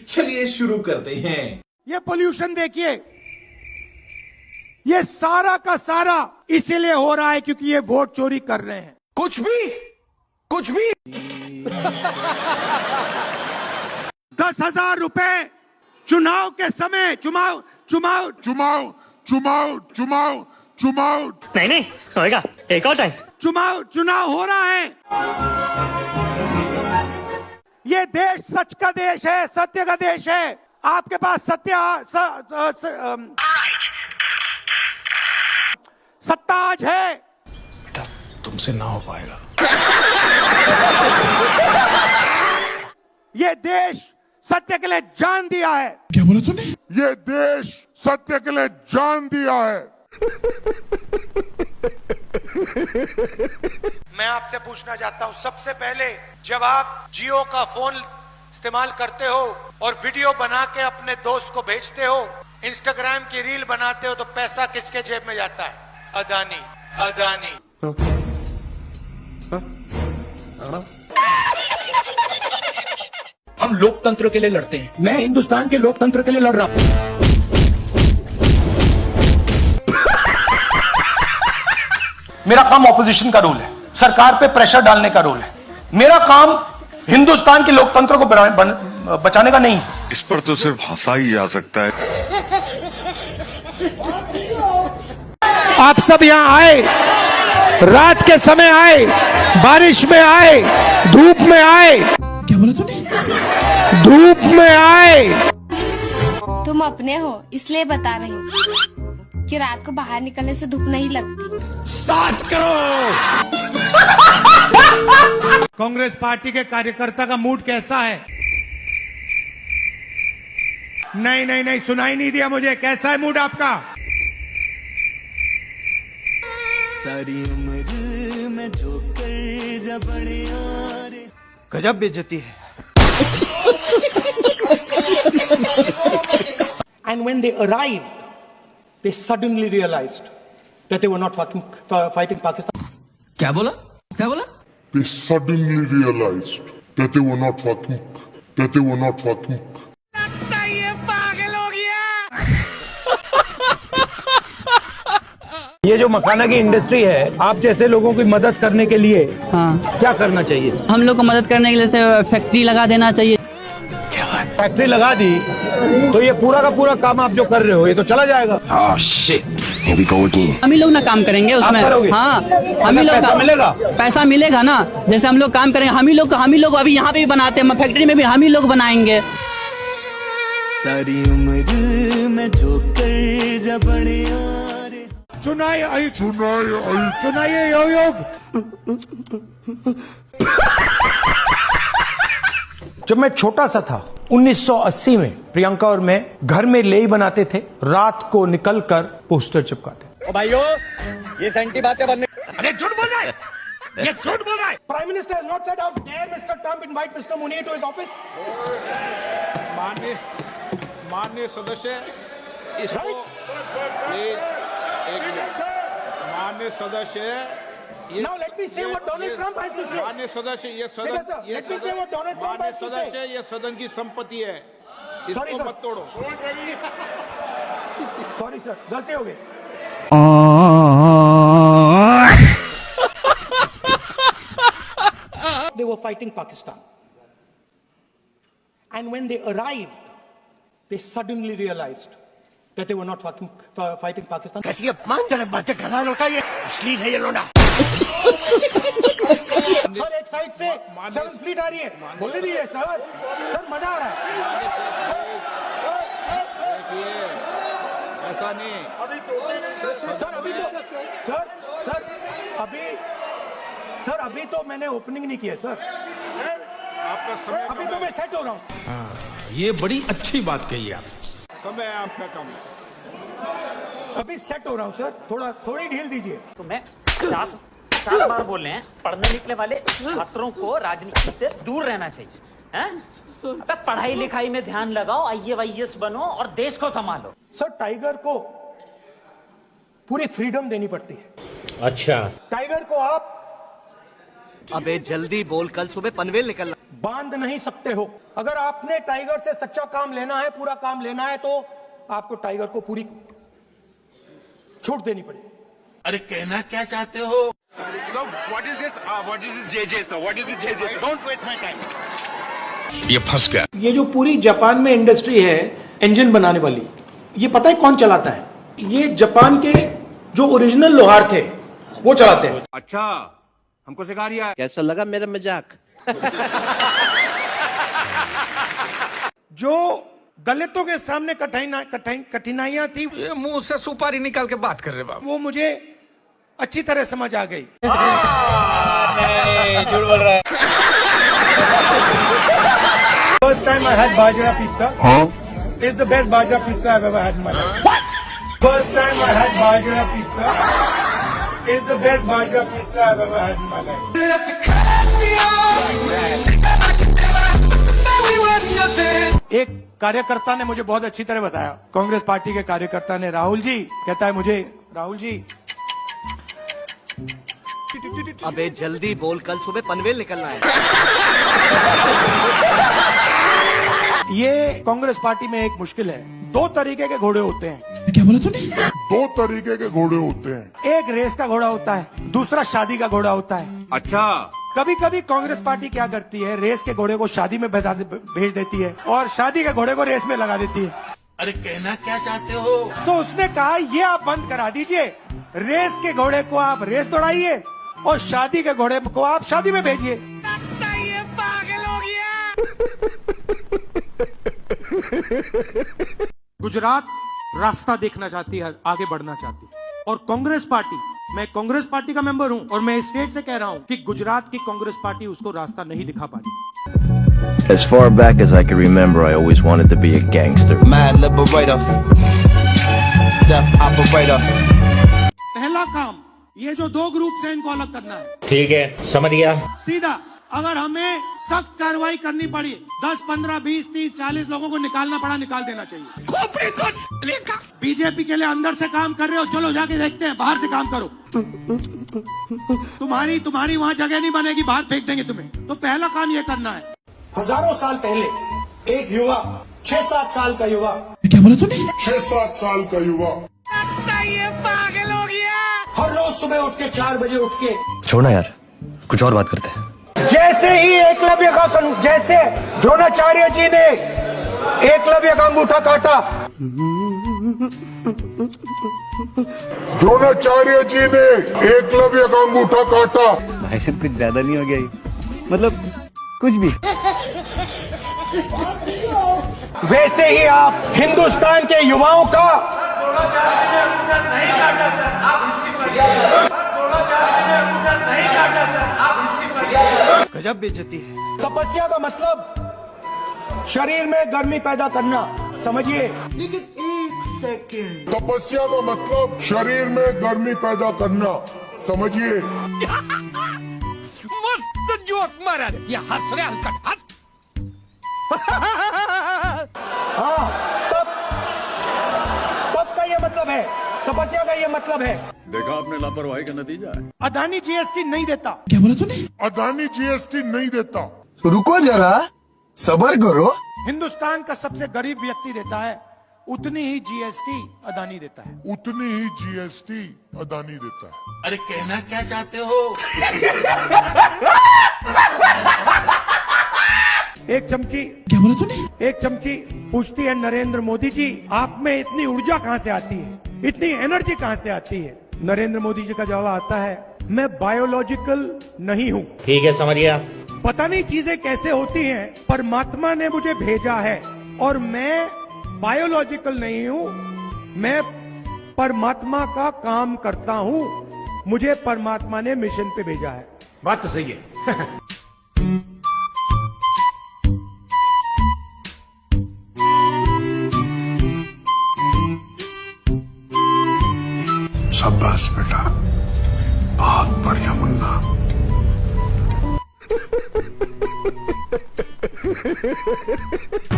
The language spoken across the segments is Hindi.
चलिए शुरू करते हैं। ये पोल्यूशन देखिए, ये सारा का सारा इसीलिए हो रहा है क्योंकि ये वोट चोरी कर रहे हैं। कुछ भी 10,000 रुपए चुनाव के समय चुनाव नहीं होएगा, एक और टाइम। चुनाव हो रहा है। ये देश सच का देश है, सत्य का देश है। आपके पास सत्ता आज है। बेटा तुमसे ना हो पाएगा। ये देश सत्य के लिए जान दिया है। क्या बोला तूने? ये देश सत्य के लिए जान दिया है। मैं आपसे पूछना चाहता हूं, सबसे पहले जब आप जियो का फोन इस्तेमाल करते हो और वीडियो बना के अपने दोस्त को भेजते हो, इंस्टाग्राम की रील बनाते हो, तो पैसा किसके जेब में जाता है? अदानी। हम लोकतंत्र के लिए लड़ते हैं। मैं हिंदुस्तान के लोकतंत्र के लिए लड़ रहा हूं। मेरा काम ऑपोजिशन का रोल है, सरकार पे प्रेशर डालने का रोल है। मेरा काम हिंदुस्तान के लोकतंत्र को बचाने का नहीं है। इस पर तो सिर्फ हंसा ही जा सकता है। आप सब यहाँ आए, रात के समय आए, बारिश में आए, धूप में आए। क्या बोला तूने? धूप में आए। तुम अपने हो इसलिए बता रही हूँ कि रात को बाहर निकलने से धूप नहीं लगती। 7 करोड़। कांग्रेस पार्टी के कार्यकर्ता का मूड कैसा है? नहीं, सुनाई नहीं दिया मुझे। कैसा है मूड आपका? सारी उम्र में जो कर जबड़े गजब बेइज्जती है। And when they arrived, they suddenly realized that they were not fighting Pakistan. क्या बोला? They suddenly realized that they were not fucking. लगता ये पागल हो गया। ये जो मखाना की इंडस्ट्री है, आप जैसे लोगों की मदद करने के लिए क्या करना चाहिए? हम लोग को मदद करने के लिए फैक्ट्री लगा देना चाहिए। फैक्ट्री लगा दी तो ये पूरा का पूरा काम आप जो कर रहे हो ये तो चला जाएगा। हम ही लोग ना काम करेंगे उसमें। हाँ, हम ही लोग पैसा मिलेगा ना। जैसे हम लोग काम करेंगे, हम ही लोग अभी यहाँ पे भी बनाते हैं, फैक्ट्री में भी हम ही लोग बनाएंगे। सारी उम्र में जो कर जबड़े चुनाई योग। जब मैं छोटा सा था 1980 में प्रियंका और मैं घर में लेई बनाते थे, रात को निकलकर पोस्टर चिपकाते। ओ भाइयों, ये सेंटी बातें बनने। अरे झूठ बोल रहा है, ये झूठ बोल रहा है। Prime minister has not said how dare mister Trump invite mister Munir to his office. माननीय सदस्य, इसको माननीय सदस्य, Now let me say what Donald Trump has to say. माननीय सदस्य, ये सदन, let me say what Donald Trump has to say. सदस्य, ये सदन की संपत्ति है, इसको मत तोड़ो। सॉरी सर, गलती हो गई। They were fighting Pakistan. And when they arrived, they suddenly realized that they were not fighting Pakistan. कैसी अपमानजनक बातें कर रहा है लड़का, ये अश्लील है ये लोना। सर एक साइड से 7th फ्लीट आ रही है, बोलने दीजिए सर मजा आ रहा है। ऐसा नहीं सर अभी तो मैंने ओपनिंग नहीं किया सर। आपका समय, अभी तो मैं सेट हो रहा हूँ। ये बड़ी अच्छी बात कही आप। समय आपका कम, अभी सेट हो रहा हूँ सर, थोड़ी ढील दीजिए। तो मैं 50 बार बोल रहे हैं, पढ़ने निकले वाले छात्रों को राजनीति से दूर रहना चाहिए। हैं? पढ़ाई लिखाई में ध्यान लगाओ, IAS बनो और देश को संभालो। सर टाइगर को पूरी फ्रीडम देनी पड़ती है। अच्छा, टाइगर को आप अबे जल्दी बोल, कल सुबह पनवेल निकलना। बांध नहीं सकते हो। अगर आपने टाइगर से सच्चा काम लेना है, पूरा काम लेना है, तो आपको टाइगर को पूरी छूट देनी पड़ेगी। अरे कहना क्या चाहते हो? So what is this? What is this JJ? Sir, what is this JJ? Don't waste my time. ये फंस गया। ये जो पूरी जापान में इंडस्ट्री है इंजन बनाने वाली, ये पता है कौन चलाता है? ये जापान के जो ओरिजिनल लोहार थे वो चलाते हैं। अच्छा, हमको सिखा रिया है। कैसा लगा मेरा मजाक? जो दलितों के सामने कठिनाइयां थी, मुंह से सुपारी निकाल के बात कर रहे बाबू। वो मुझे अच्छी तरह समझ आ गई। झूठ बोल रहा है। First time I had bajra pizza. It's the best bajra pizza I've ever had in my life. What? First time I had bajra pizza. It's the best bajra pizza I've ever had in my life. एक कार्यकर्ता ने मुझे बहुत अच्छी तरह बताया, कांग्रेस पार्टी के कार्यकर्ता ने, राहुल जी कहता है मुझे, राहुल जी अबे जल्दी बोल, कल सुबह पनवेल निकलना है। ये कांग्रेस पार्टी में एक मुश्किल है। दो तरीके के घोड़े होते हैं। क्या बोला तूने? दो तरीके के घोड़े होते हैं। एक रेस का घोड़ा होता है, दूसरा शादी का घोड़ा होता है। अच्छा, कभी कभी कांग्रेस पार्टी क्या करती है, रेस के घोड़े को शादी में भेज देती है और शादी के घोड़े को रेस में लगा देती है। अरे कहना क्या चाहते हो? तो उसने कहा ये आप बंद करा दीजिए, रेस के घोड़े को आप रेस दौड़ाइए और शादी के घोड़े को आप शादी में भेजिए। पागल हो गया। गुजरात रास्ता देखना चाहती है, आगे बढ़ना चाहती है, और कांग्रेस पार्टी, मैं कांग्रेस पार्टी का मेंबर हूं और मैं स्टेट से कह रहा हूं कि गुजरात की कांग्रेस पार्टी उसको रास्ता नहीं दिखा पाती। As far back as I can remember, I always wanted to be a gangster. Mad liberator, death operator. पहला काम, ये जो दो ग्रुप से इनको अलग करना है। ठीक है, समझ गया। सीधा, अगर हमें सख्त कार्रवाई करनी पड़ी, 10, 15, 20, 30, 40 लोगों को निकालना पड़ा, निकाल देना चाहिए। बीजेपी के लिए अंदर से काम कर रहे हो, चलो जाके देखते हैं, बाहर से काम करो। तुम्हारी वहाँ जगह नहीं बनेगी, बाहर फेंक देंगे तुम्हें। तो पहला काम ये करना है। हजारों साल पहले एक युवा, 6-7 साल का युवा, क्या बोला तूने? 6-7 साल का युवा ये पागल हो गया। हर रोज सुबह उठ के 4 बजे उठ के, छोड़ना यार, कुछ और बात करते हैं। जैसे ही एकलव्य का जैसे द्रोणाचार्य जी ने एकलव्य का अंगूठा काटा, द्रोणाचार्य जी ने एकलव्य का अंगूठा काटा। भाई साहब कुछ ज्यादा नहीं हो गया ये? मतलब कुछ भी। वैसे ही आप हिंदुस्तान के युवाओं का गजब बेइज्जती है। तपस्या का मतलब शरीर में गर्मी पैदा करना, समझिए। लेकिन एक सेकंड, तपस्या का मतलब शरीर में गर्मी पैदा करना, समझिए। मस्त जोक मारा रे। ये हंस रहे हलकट हंस। हाँ, तब का ये मतलब है, तपस्या का ये मतलब है। देखा आपने लापरवाही का नतीजा है। अदानी जीएसटी नहीं देता। क्या बोला तूने? अदानी जीएसटी नहीं देता। रुको जरा, सबर करो। हिंदुस्तान का सबसे गरीब व्यक्ति देता है, उतनी ही जीएसटी अदानी देता है। उतनी ही जीएसटी अदानी देता है। अरे कहना क्या चाहते हो? एक चमची, क्या बोला तूने? एक चमची पूछती है, नरेंद्र मोदी जी, आप में इतनी ऊर्जा कहाँ से आती है, इतनी एनर्जी कहाँ से आती है? नरेंद्र मोदी जी का जवाब आता है, मैं बायोलॉजिकल नहीं हूँ। ठीक है, समझ गया। पता नहीं चीजें कैसे होती हैं, परमात्मा ने मुझे भेजा है और मैं बायोलॉजिकल नहीं हूँ, मैं परमात्मा का काम करता हूँ, मुझे परमात्मा ने मिशन पे भेजा है। बात तो सही है। शाबाश बेटा, बहुत बढ़िया मुन्ना।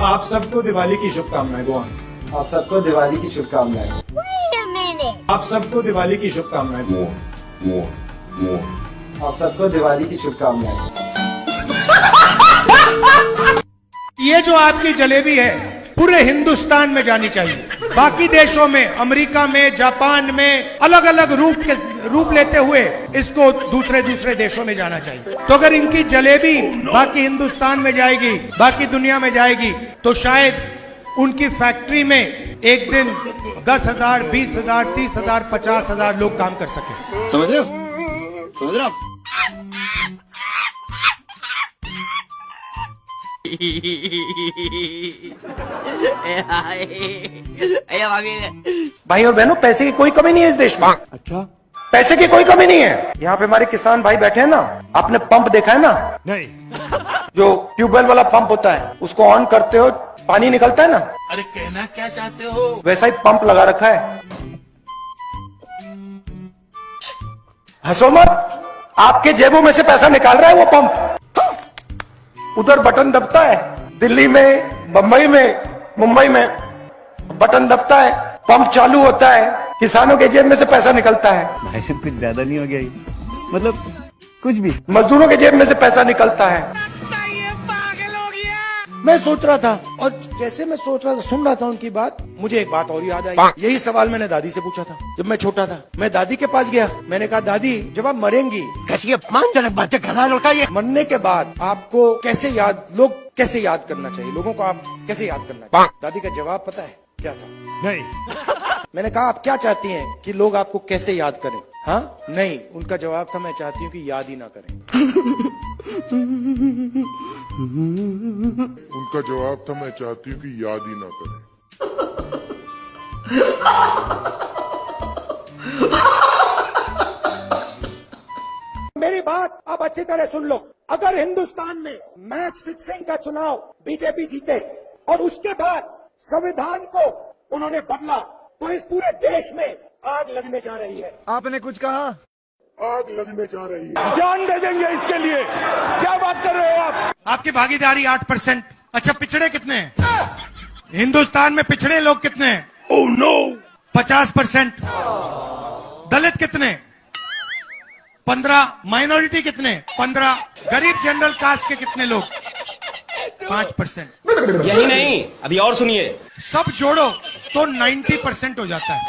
आप सबको दिवाली की शुभकामनाएं। गोवा, आप सबको दिवाली की शुभकामनाएं। आप सबको दिवाली की शुभकामनाएं। आप सबको दिवाली की शुभकामनाएं। ये जो आपकी जलेबी है पूरे हिंदुस्तान में जानी चाहिए, बाकी देशों में, अमेरिका में, जापान में अलग अलग रूप लेते हुए इसको दूसरे देशों में जाना चाहिए। तो अगर इनकी जलेबी बाकी हिंदुस्तान में जाएगी, बाकी दुनिया में जाएगी, तो शायद उनकी फैक्ट्री में एक दिन 10,000, 20,000, 30,000, 50,000 लोग काम कर सके। समझ रहे हो? समझ रहे हो? भाई और बहनों, पैसे की कोई कमी नहीं है इस देश में। अच्छा, पैसे की कोई कमी नहीं है। यहाँ पे हमारे किसान भाई बैठे हैं ना, आपने पंप देखा है ना? नहीं। जो ट्यूबवेल वाला पंप होता है, उसको ऑन करते हो, पानी निकलता है ना? अरे कहना क्या चाहते हो? वैसा ही पंप लगा रखा है। हंसो मत, आपके जेबों में से पैसा निकाल रहा है वो पंप। उधर बटन दबता है, दिल्ली में, बंबई में, मुंबई में बटन दबता है, पंप चालू होता है, किसानों के जेब में से पैसा निकलता है। भाई साहब कुछ ज्यादा नहीं हो गया? मतलब कुछ भी। मजदूरों के जेब में से पैसा निकलता है। मैं सोच रहा था, और जैसे मैं सोच रहा था, सुन रहा था उनकी बात, मुझे एक बात और याद आई। यही सवाल मैंने दादी से पूछा था जब मैं छोटा था। मैं दादी के पास गया, मैंने कहा दादी, जब आप मरेंगी, कैसी अपमानजनक बातें कर रहा लड़का ये, मरने के बाद आपको लोग कैसे याद करना चाहिए, लोगों को आप कैसे याद करना चाहिए? दादी का जवाब पता है क्या था? नहीं। मैंने कहा आप क्या चाहती हैं कि लोग आपको कैसे याद करें? हाँ, नहीं, उनका जवाब था, मैं चाहती हूँ कि याद ही ना करें। उनका जवाब था, मैं चाहती हूँ कि याद ही ना करें। मेरी बात अब अच्छी तरह सुन लो। अगर हिंदुस्तान में मैच फिक्सिंग का चुनाव बीजेपी जीते और उसके बाद संविधान को उन्होंने बदला, तो इस पूरे देश में आग लगने जा रही है। आपने कुछ कहा? आग लगने जा रही है। जान दे देंगे इसके लिए। क्या बात कर रहे हो आप? आपकी भागीदारी 8%। अच्छा, पिछड़े कितने हैं? हिंदुस्तान में पिछड़े लोग कितने हैं? Oh no, 50%। दलित कितने? 15। माइनॉरिटी कितने? 15। गरीब जनरल कास्ट के कितने लोग? 5%। यही नहीं, अभी और सुनिए। सब जोड़ो तो 90% हो जाता है।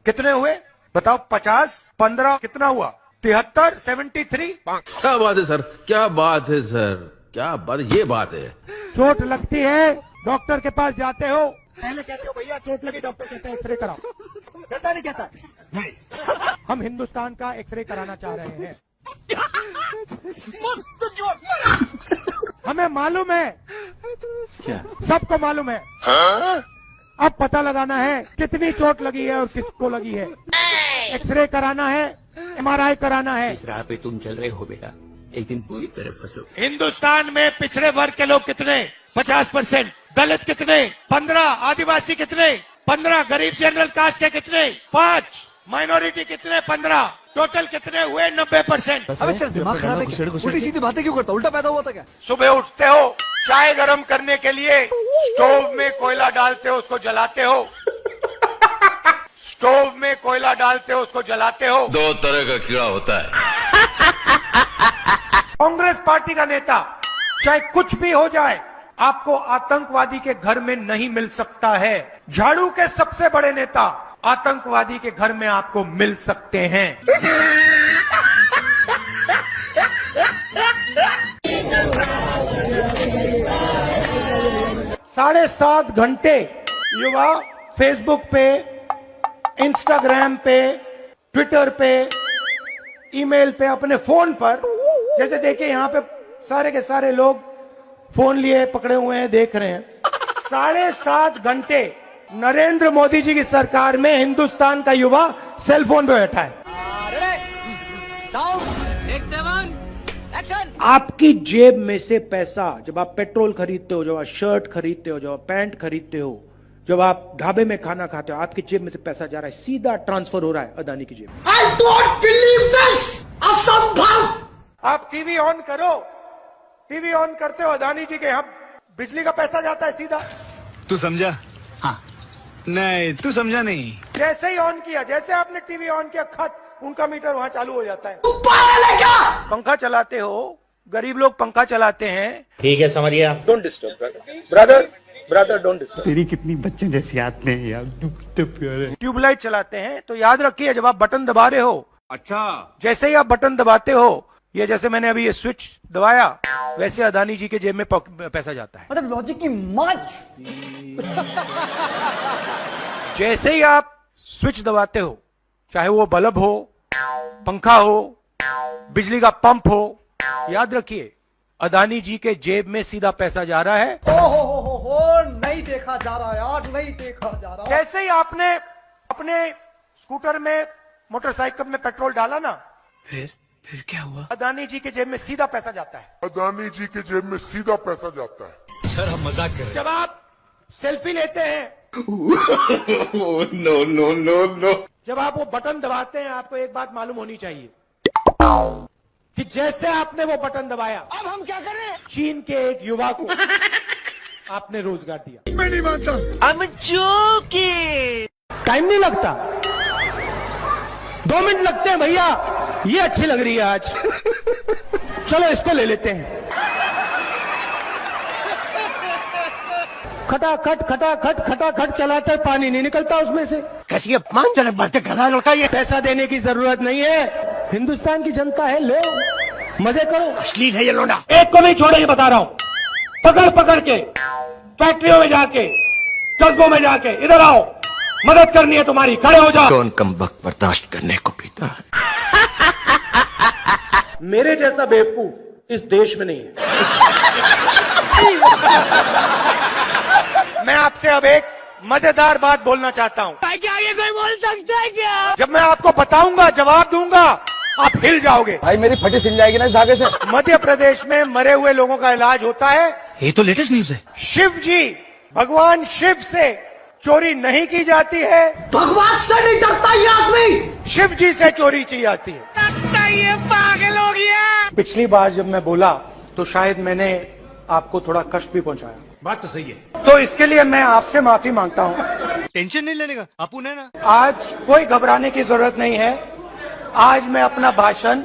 कितने हुए बताओ? 50, 15 कितना हुआ? 73, 73। क्या बात है सर, क्या बात है सर, क्या बात, ये बात है। चोट लगती है, डॉक्टर के पास जाते हो, पहले कहते हो भैया चोट लगी, डॉक्टर कहते हैं एक्सरे कराओ। कहता नहीं कहता? नहीं। हम हिंदुस्तान का एक्सरे कराना चाह रहे हैं। हमें मालूम है, सबको मालूम है। अब पता लगाना है कितनी चोट लगी है और किसको लगी है। एक्सरे कराना है, MRI कराना है। इस राह पे तुम चल रहे हो बेटा, एक दिन पूरी तरह फंसो। हिंदुस्तान में पिछड़े वर्ग के लोग कितने? 50%। दलित कितने? 15। आदिवासी कितने? 15। गरीब जनरल कास्ट के कितने? 5। माइनॉरिटी कितने? 15। टोटल कितने हुए? 90%। अबे तेरा दिमाग खराब है, उल्टी सीधी बातें क्यों करता? उल्टा पैदा हुआ था क्या? सुबह उठते हो, चाय गरम करने के लिए स्टोव में कोयला डालते हो, उसको जलाते हो। स्टोव में कोयला डालते हो, उसको जलाते हो। 2 तरह का कीड़ा होता है। कांग्रेस पार्टी का नेता, चाहे कुछ भी हो जाए, आपको आतंकवादी के घर में नहीं मिल सकता है। झाड़ू के सबसे बड़े नेता आतंकवादी के घर में आपको मिल सकते हैं। 7.5 घंटे युवा फेसबुक पे, इंस्टाग्राम पे, ट्विटर पे, ईमेल पे, अपने फोन पर, जैसे देखिए यहाँ पे सारे के सारे लोग फोन लिए पकड़े हुए हैं, देख रहे हैं। 7.5 घंटे नरेंद्र मोदी जी की सरकार में हिंदुस्तान का युवा सेल फोन पे बैठा है। आपकी जेब में से पैसा, जब आप पेट्रोल खरीदते हो, जब आप शर्ट खरीदते हो, जब आप पैंट खरीदते हो, जब आप ढाबे में खाना खाते हो, आपकी जेब में से पैसा जा रहा है, सीधा ट्रांसफर हो रहा है अदानी की जेब में। I don't believe this! असंभव। आप टीवी ऑन करो, टीवी ऑन करते हो, अदानी जी के यहाँ बिजली का पैसा जाता है सीधा। तू समझा? हाँ। नहीं, तू समझा नहीं। जैसे ही ऑन किया, जैसे आपने टीवी ऑन किया, खट, उनका मीटर वहां चालू हो जाता है। पागल है क्या? पंखा चलाते हो, गरीब लोग पंखा चलाते हैं। ठीक है, समझ गया। Don't disturb brother don't disturb. तेरी कितनी बच्चे जैसी आते हैं यार, ट्यूबलाइट चलाते हैं तो याद रखिए, जब आप बटन दबा रहे हो, अच्छा, जैसे ही आप बटन दबाते हो, ये जैसे मैंने अभी ये स्विच दबाया, वैसे अदानी जी के जेब में पैसा जाता है। मतलब लॉजिक की माच। जैसे ही आप स्विच दबाते हो, चाहे वो बल्ब हो, पंखा हो, बिजली का पंप हो, याद रखिए अदानी जी के जेब में सीधा पैसा जा रहा है। हो नहीं देखा जा रहा यार, नहीं देखा जा रहा। जैसे ही आपने अपने स्कूटर में, मोटरसाइकिल में पेट्रोल डाला ना, फिर क्या हुआ? अदानी जी के जेब में सीधा पैसा जाता है। अदानी जी के जेब में सीधा पैसा जाता है। सर हम मजाक कर रहे हैं। जब आप सेल्फी लेते हैं, नो नो नो नो, जब आप वो बटन दबाते हैं, आपको एक बात मालूम होनी चाहिए कि जैसे आपने वो बटन दबाया, अब हम क्या करें? चीन के एक युवा को आपने रोजगार दिया। मैं नहीं मानता। I'm joking। टाइम नहीं लगता, 2 मिनट लगते हैं भैया। ये अच्छी लग रही है आज, चलो इसको ले लेते हैं। खटाखट खटाखट खटाखट चलाते, पानी नहीं निकलता उसमें से। कैसी अपमानजनक बातें कर रहा है लड़का ये। पैसा देने की जरूरत नहीं है, हिंदुस्तान की जनता है, लो मजे करो। अश्लील है ये लोना। एक को नहीं छोड़े, ये बता रहा हूँ। पकड़ पकड़ के फैक्ट्रियों में जाके, कस्बों में जाके, इधर आओ, मदद करनी है तुम्हारी, खड़े हो जाओ। कौन कम वक्त बर्दाश्त करने को पीता है? मेरे जैसा बेवकूफ इस देश में नहीं है। मैं आपसे अब एक मजेदार बात बोलना चाहता हूँ। क्या ये कोई बोल सकता है क्या? जब मैं आपको बताऊंगा, जवाब दूंगा, आप हिल जाओगे। भाई मेरी फटी सिल जाएगी ना इस धागे से। मध्य प्रदेश में मरे हुए लोगों का इलाज होता है। ये तो लेटेस्ट न्यूज है। शिव जी, भगवान शिव से चोरी नहीं की जाती है। भगवान से नहीं डरता ये आदमी, शिव जी से चोरी की जाती है। ये पागल हो गया। पिछली बार जब मैं बोला तो शायद मैंने आपको थोड़ा कष्ट भी पहुंचाया। बात तो सही है। तो इसके लिए मैं आपसे माफी मांगता हूँ। टेंशन नहीं लेने का, आपू ने ना। आज कोई घबराने की जरूरत नहीं है। आज मैं अपना भाषण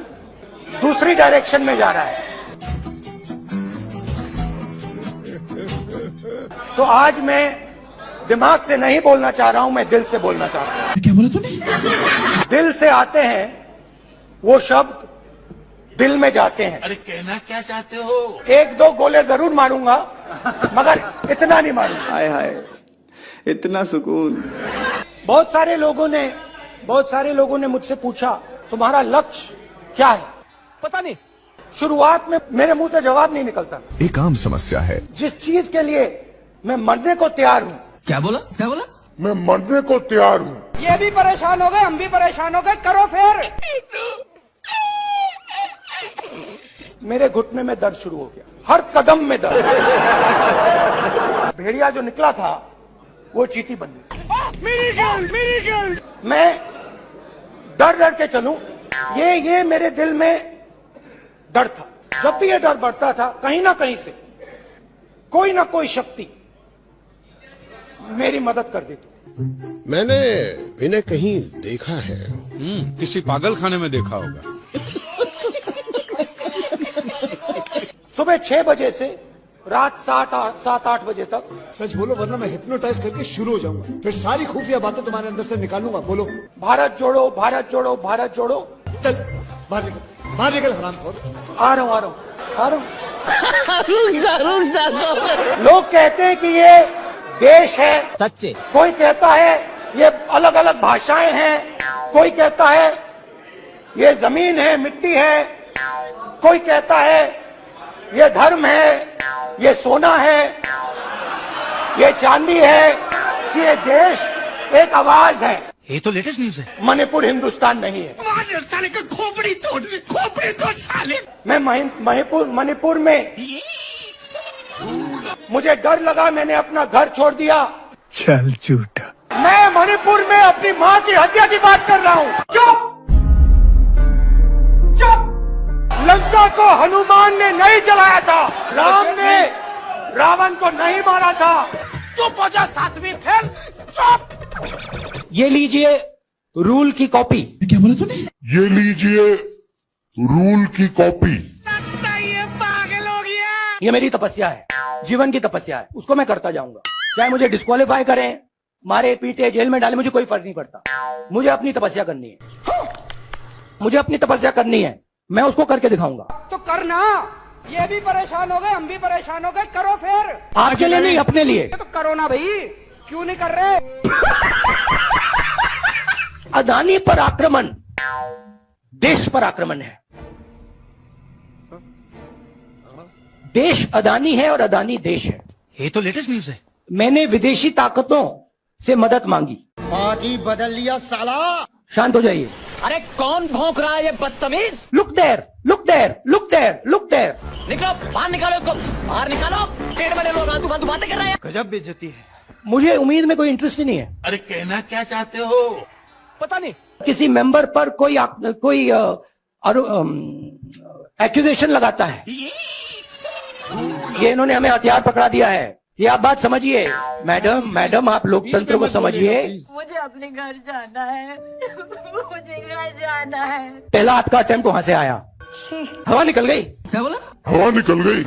दूसरी डायरेक्शन में जा रहा है। तो आज मैं दिमाग से नहीं बोलना चाह रहा हूं, मैं दिल से बोलना चाह रहा हूं। क्या बोला तूने? दिल से आते हैं वो शब्द, दिल में जाते हैं। अरे कहना क्या चाहते हो? 1-2 गोले जरूर मारूंगा, मगर इतना नहीं मारूंगा। हाय हाय, इतना सुकून। बहुत सारे लोगों ने मुझसे पूछा, तुम्हारा लक्ष्य क्या है? पता नहीं। शुरुआत में मेरे मुंह से जवाब नहीं निकलता। एक आम समस्या है। जिस चीज के लिए मैं मरने को तैयार हूँ। क्या बोला? क्या बोला? मैं मरने को तैयार हूँ। ये भी परेशान हो गए, हम भी परेशान हो गए, करो फिर। मेरे घुटने में दर्द शुरू हो गया, हर कदम में दर्द। भेड़िया जो निकला था वो चींटी बन गई। मैं डर डर के चलूं, ये मेरे दिल में डर था। जब भी ये डर बढ़ता था, कहीं ना कहीं से कोई ना कोई शक्ति मेरी मदद कर देती। मैंने इन्हें कहीं देखा है। किसी पागल खाने में देखा होगा। सुबह 6 बजे से रात 7-8 बजे तक। सच बोलो वरना मैं हिप्नोटाइज करके शुरू हो जाऊंगा, फिर सारी खुफिया बातें तुम्हारे अंदर से निकालूंगा। बोलो। भारत जोड़ो, भारत जोड़ो, भारत जोड़ो। चल बाहर निकल हरामखोर। आ रहा हूं। लोग कहते हैं कि ये देश है, सच्चे। कोई कहता है ये अलग अलग भाषाएं हैं, कोई कहता है ये जमीन है, मिट्टी है, कोई कहता है ये धर्म है, ये सोना है, ये चांदी है, ये देश एक आवाज है। ये तो लेटेस्ट न्यूज है। मणिपुर हिंदुस्तान नहीं है। साले का खोपड़ी तोड़ साले। मैं मणिपुर में मुझे डर लगा, मैंने अपना घर छोड़ दिया। चल झूठा। मैं मणिपुर में अपनी माँ की हत्या की बात कर रहा हूँ। चुप। लंका को हनुमान ने नहीं जलाया था, राम ने रावण को नहीं मारा था। चुप हो जा सातवीं फेल, चुप। ये लीजिए रूल की कॉपी। क्या बोला तूने? ये लीजिए रूल की कॉपी। ये मेरी तपस्या है, जीवन की तपस्या है, उसको मैं करता जाऊंगा। चाहे मुझे डिस्क्वालीफाई करें, मारे पीटे जेल में डाले, मुझे कोई फर्क नहीं पड़ता। मुझे अपनी तपस्या करनी है, मुझे अपनी तपस्या करनी है, मैं उसको करके दिखाऊंगा। तो करना, ये भी परेशान हो गए, हम भी परेशान हो गए, करो फिर। आपके लिए नहीं, अपने लिए। तो करो ना भाई, क्यों नहीं कर रहे? अदानी पर आक्रमण देश पर आक्रमण है। देश अदानी है और अदानी देश है। ये तो लेटेस्ट न्यूज है। मैंने विदेशी ताकतों से मदद मांगी। पार्टी बदल लिया साला। शांत हो जाइए। अरे कौन भौंक रहा है ये बदतमीज? Look there, look there, look there, look there. निकलो बाहर, निकालो उसको बाहर, निकालो। पेट वाले लोग आतू फालतू बातें कर रहे हैं। गजब बेइज्जती है। मुझे उम्मीद में कोई इंटरेस्ट ही नहीं है। अरे कहना क्या चाहते हो? पता नहीं किसी मेंबर पर कोई एक्यूजेशन लगाता है, ये इन्होंने हमें हथियार पकड़ा दिया है। ये आप बात समझिए मैडम, मैडम आप लोकतंत्र को समझिए। मुझे अपने घर जाना है, मुझे घर जाना है। पहला आपका अटेम्प्ट वहां से आया, हवा निकल गई। क्या बोला? हवा निकल गई।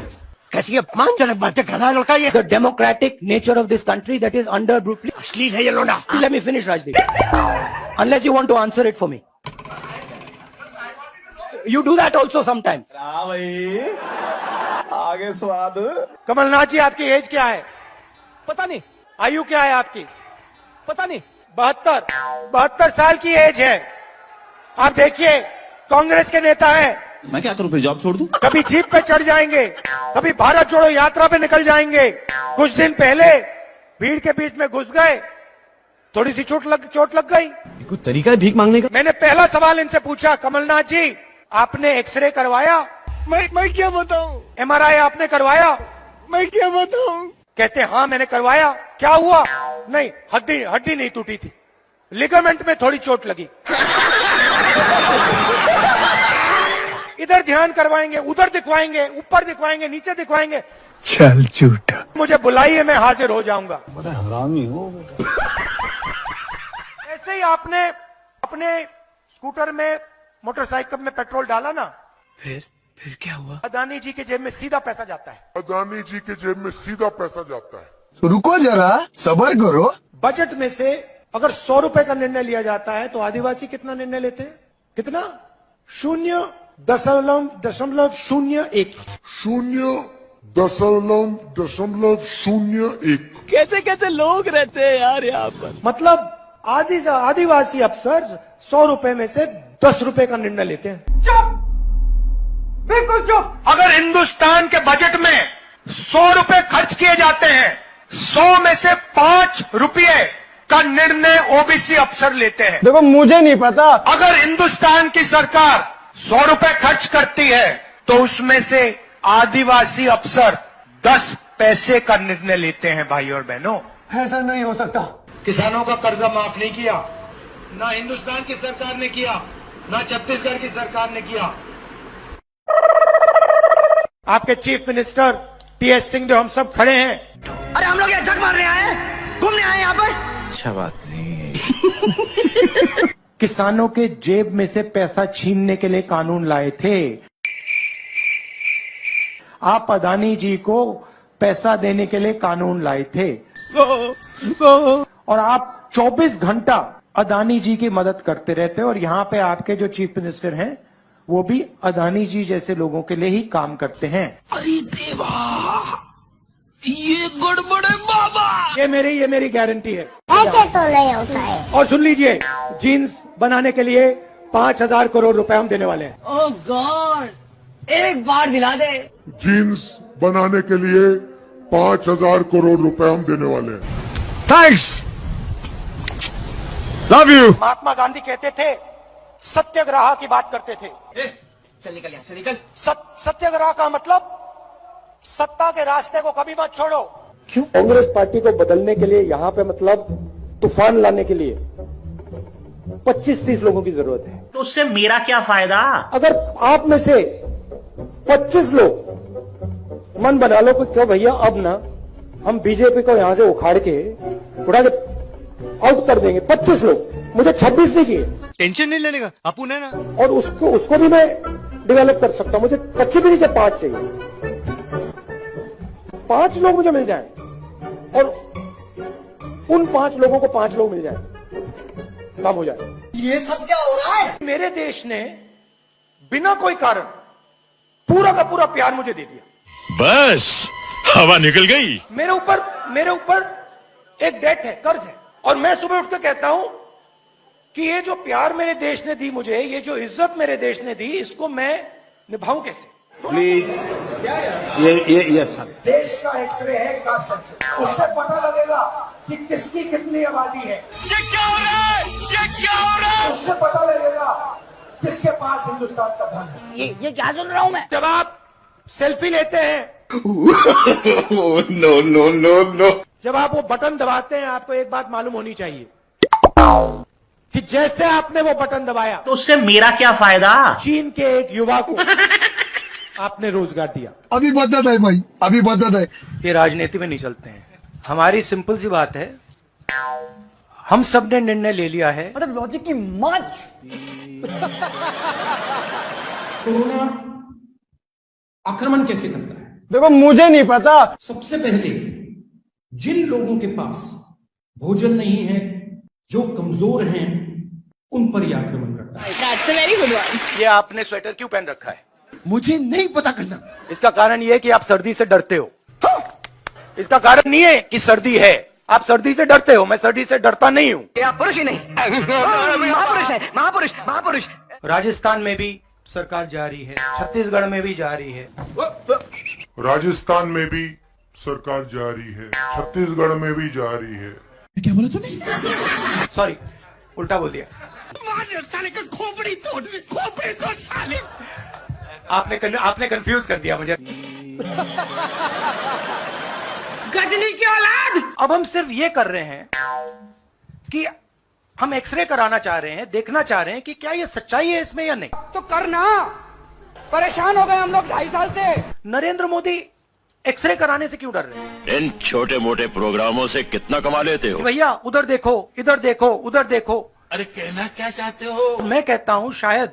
कैसी अपमानजनक बातें कर रहा है लड़का ये। The democratic nature of this country that is under brutally. अश्लील है ये लोना। Let me finish Rajdeep, unless you want to answer it for me. You do that also sometimes. भाई आगे स्वाद। कमलनाथ जी आपकी एज क्या है? पता नहीं। आयु क्या है आपकी? पता नहीं। 72 साल की एज है। आप देखिए कांग्रेस के नेता हैं, मैं क्या करूं फिर, जॉब छोड़ दूं? कभी जीप पे चढ़ जाएंगे, कभी भारत जोड़ो यात्रा पे निकल जाएंगे। कुछ दिन पहले भीड़ के बीच में घुस गए, थोड़ी सी चोट लग गई। कोई तरीका है भीख मांगने का? मैंने पहला सवाल इनसे पूछा, कमलनाथ जी आपने एक्सरे करवाया? मैं क्या बताऊं? MRI आपने करवाया? मैं क्या बताऊं? कहते हाँ मैंने करवाया। क्या हुआ? नहीं, हड्डी नहीं टूटी थी, लिगामेंट में थोड़ी चोट लगी। इधर ध्यान करवाएंगे, उधर दिखवाएंगे, ऊपर दिखवाएंगे, नीचे दिखवाएंगे। चल झूठा। मुझे बुलाइए, मैं हाजिर हो जाऊंगा। बड़ा हरामी हो। ऐसे ही आपने अपने स्कूटर में, मोटरसाइकिल में पेट्रोल डाला ना, फिर क्या हुआ? अदानी जी के जेब में सीधा पैसा जाता है। अदानी जी के जेब में सीधा पैसा जाता है। तो रुको जरा, सबर करो। बजट में से अगर 100 रुपए का निर्णय लिया जाता है तो आदिवासी कितना निर्णय लेते हैं? कितना? 0.01। 0.01। कैसे कैसे लोग रहते हैं यार यहाँ पर। मतलब आदिवासी अफसर 100 रुपए में से 10 रुपए का निर्णय लेते हैं। चुप, बिल्कुल चुप। अगर हिंदुस्तान के बजट में 100 रुपए खर्च किए जाते हैं, 100 में से 5 रुपये का निर्णय ओबीसी अफसर लेते हैं। देखो मुझे नहीं पता। अगर हिंदुस्तान की सरकार 100 रुपए खर्च करती है तो उसमें से आदिवासी अफसर 10 पैसे का निर्णय लेते हैं। भाई और बहनों, ऐसा नहीं हो सकता। किसानों का कर्जा माफ नहीं किया, ना हिंदुस्तान की सरकार ने किया, ना छत्तीसगढ़ की सरकार ने किया। आपके चीफ मिनिस्टर TS सिंह जो हम सब खड़े हैं। अरे हम लोग यहाँ झक मारने आए हैं, घूमने आए हैं यहाँ पर। अच्छा बात नहीं। किसानों के जेब में से पैसा छीनने के लिए कानून लाए थे। आप अदानी जी को पैसा देने के लिए कानून लाए थे और आप 24 घंटा अदानी जी की मदद करते रहते हैं। और यहाँ पे आपके जो चीफ मिनिस्टर हैं वो भी अदानी जी जैसे लोगों के लिए ही काम करते हैं। अरे देवा, ये गड़बड़ है बाबा। ये मेरी गारंटी है। ऐसे तो नहीं होता है। और सुन लीजिए, जीन्स बनाने के लिए 5,000 करोड़ रुपए हम देने वाले हैं। ओह गॉड, एक बार दिला दे। जीन्स बनाने के लिए 5,000 करोड़ रुपए हम देने वाले हैं। Thanks, love you. Mahatma Gandhi कहते थे, सत्याग्रह की बात करते थे। चल निकल यहाँ से, निकल। सत्याग्रह का मतलब सत्ता के रास्ते को कभी मत छोड़ो। क्यों? कांग्रेस पार्टी को बदलने के लिए यहाँ पे मतलब तूफान लाने के लिए 25-30 लोगों की जरूरत है। तो उससे मेरा क्या फायदा? अगर आप में से 25 लोग मन बना लो कि क्यों भैया अब ना हम बीजेपी को यहां से उखाड़ के उड़ा के आउट कर देंगे, 25 लोग, मुझे 26 नहीं चाहिए। टेंशन नहीं लेने का, अपुन है ना। और उसको भी मैं डेवलप कर सकता हूं, मुझे 25 भी नहीं चाहिए, 5 चाहिए। 5 लोग मुझे मिल जाएं और उन 5 लोगों को 5 लोग मिल जाएं, काम हो जाए। ये सब क्या हो रहा है? मेरे देश ने बिना कोई कारण पूरा का पूरा प्यार मुझे दे दिया। बस हवा निकल गई। मेरे ऊपर एक डेट है, कर्ज है, और मैं सुबह उठकर कहता हूं कि ये जो प्यार मेरे देश ने दी मुझे, ये जो इज्जत मेरे देश ने दी, इसको मैं निभाऊं कैसे? प्लीज ये अच्छा देश का एक्सरे है का सच, उससे पता लगेगा कि किसकी कितनी आबादी है। ये क्या हो रहा है? ये क्या हो रहा है? उससे पता लगेगा किसके पास हिंदुस्तान का धन है। ये क्या सुन रहा हूं मैं? जब आप सेल्फी लेते हैं, नो नो नो नो, जब आप वो बटन दबाते हैं, आपको एक बात मालूम होनी चाहिए कि जैसे आपने वो बटन दबाया तो उससे मेरा क्या फायदा? चीन के एक युवा को आपने रोजगार दिया। अभी बदत है भाई, अभी बदत है। ये राजनीति में नहीं चलते हैं। हमारी सिंपल सी बात है, हम सब ने निर्णय ले लिया है। मतलब लॉजिक की मां। कोरोना आक्रमण कैसे करता है? देखो मुझे नहीं पता। सबसे पहले जिन लोगों के पास भोजन नहीं है, जो कमजोर हैं, उन पर यह आक्रमण करता है। ये आपने स्वेटर क्यों पहन रखा है? मुझे नहीं पता करना। इसका कारण ये है कि आप सर्दी से डरते हो। इसका कारण नहीं है कि सर्दी है, आप सर्दी से डरते हो। मैं सर्दी से डरता नहीं हूं। आप पुरुष ही नहीं, महापुरुष है, महापुरुष महापुरुष। राजस्थान में भी सरकार जा रही है, छत्तीसगढ़ में भी जा रही है, राजस्थान में भी सरकार जा रही है, छत्तीसगढ़ में भी जा रही है। क्या बोला तूने? सॉरी, उल्टा बोल दिया। साले का खोपड़ी तोड़ साले। आपने कंफ्यूज कर दिया मुझे। गजनी की औलाद। अब हम सिर्फ ये कर रहे हैं कि हम एक्सरे कराना चाह रहे हैं, देखना चाह रहे हैं कि क्या ये सच्चाई है इसमें या नहीं। तो करना, परेशान हो गए हम लोग 2.5 साल से। नरेंद्र मोदी एक्सरे कराने से क्यों डर रहे हैं? इन छोटे मोटे प्रोग्रामों से कितना कमा लेते हो? भैया उधर देखो, इधर देखो, उधर देखो। अरे कहना क्या चाहते हो? मैं कहता हूं शायद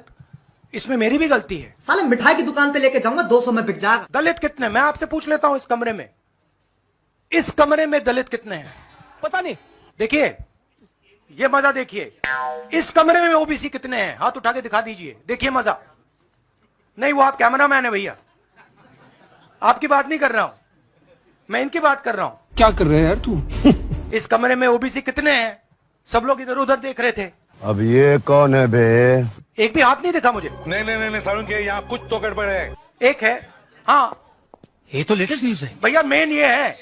इसमें मेरी भी गलती है। साले मिठाई की दुकान पे लेके जाऊंगा, 200 में बिक जाएगा। दलित कितने? मैं आपसे पूछ लेता हूं, इस कमरे में दलित कितने हैं? पता नहीं। देखिए, ये मजा देखिए। इस कमरे में ओबीसी कितने हैं? हाथ उठा के दिखा दीजिए, देखिए मजा। नहीं, वो आप कैमरामैन है भैया, आपकी बात नहीं कर रहा हूं, मैं इनकी बात कर रहा हूं। क्या कर रहे हैं यार तू? इस कमरे में ओबीसी कितने हैं? सब लोग इधर उधर देख रहे थे। अब ये कौन है बे? एक भी हाथ नहीं दिखा मुझे। नहीं सारुण के यहाँ कुछ तो गड़बड़ है। एक है, हाँ, ये तो लेटेस्ट न्यूज है भैया। मेन ये है,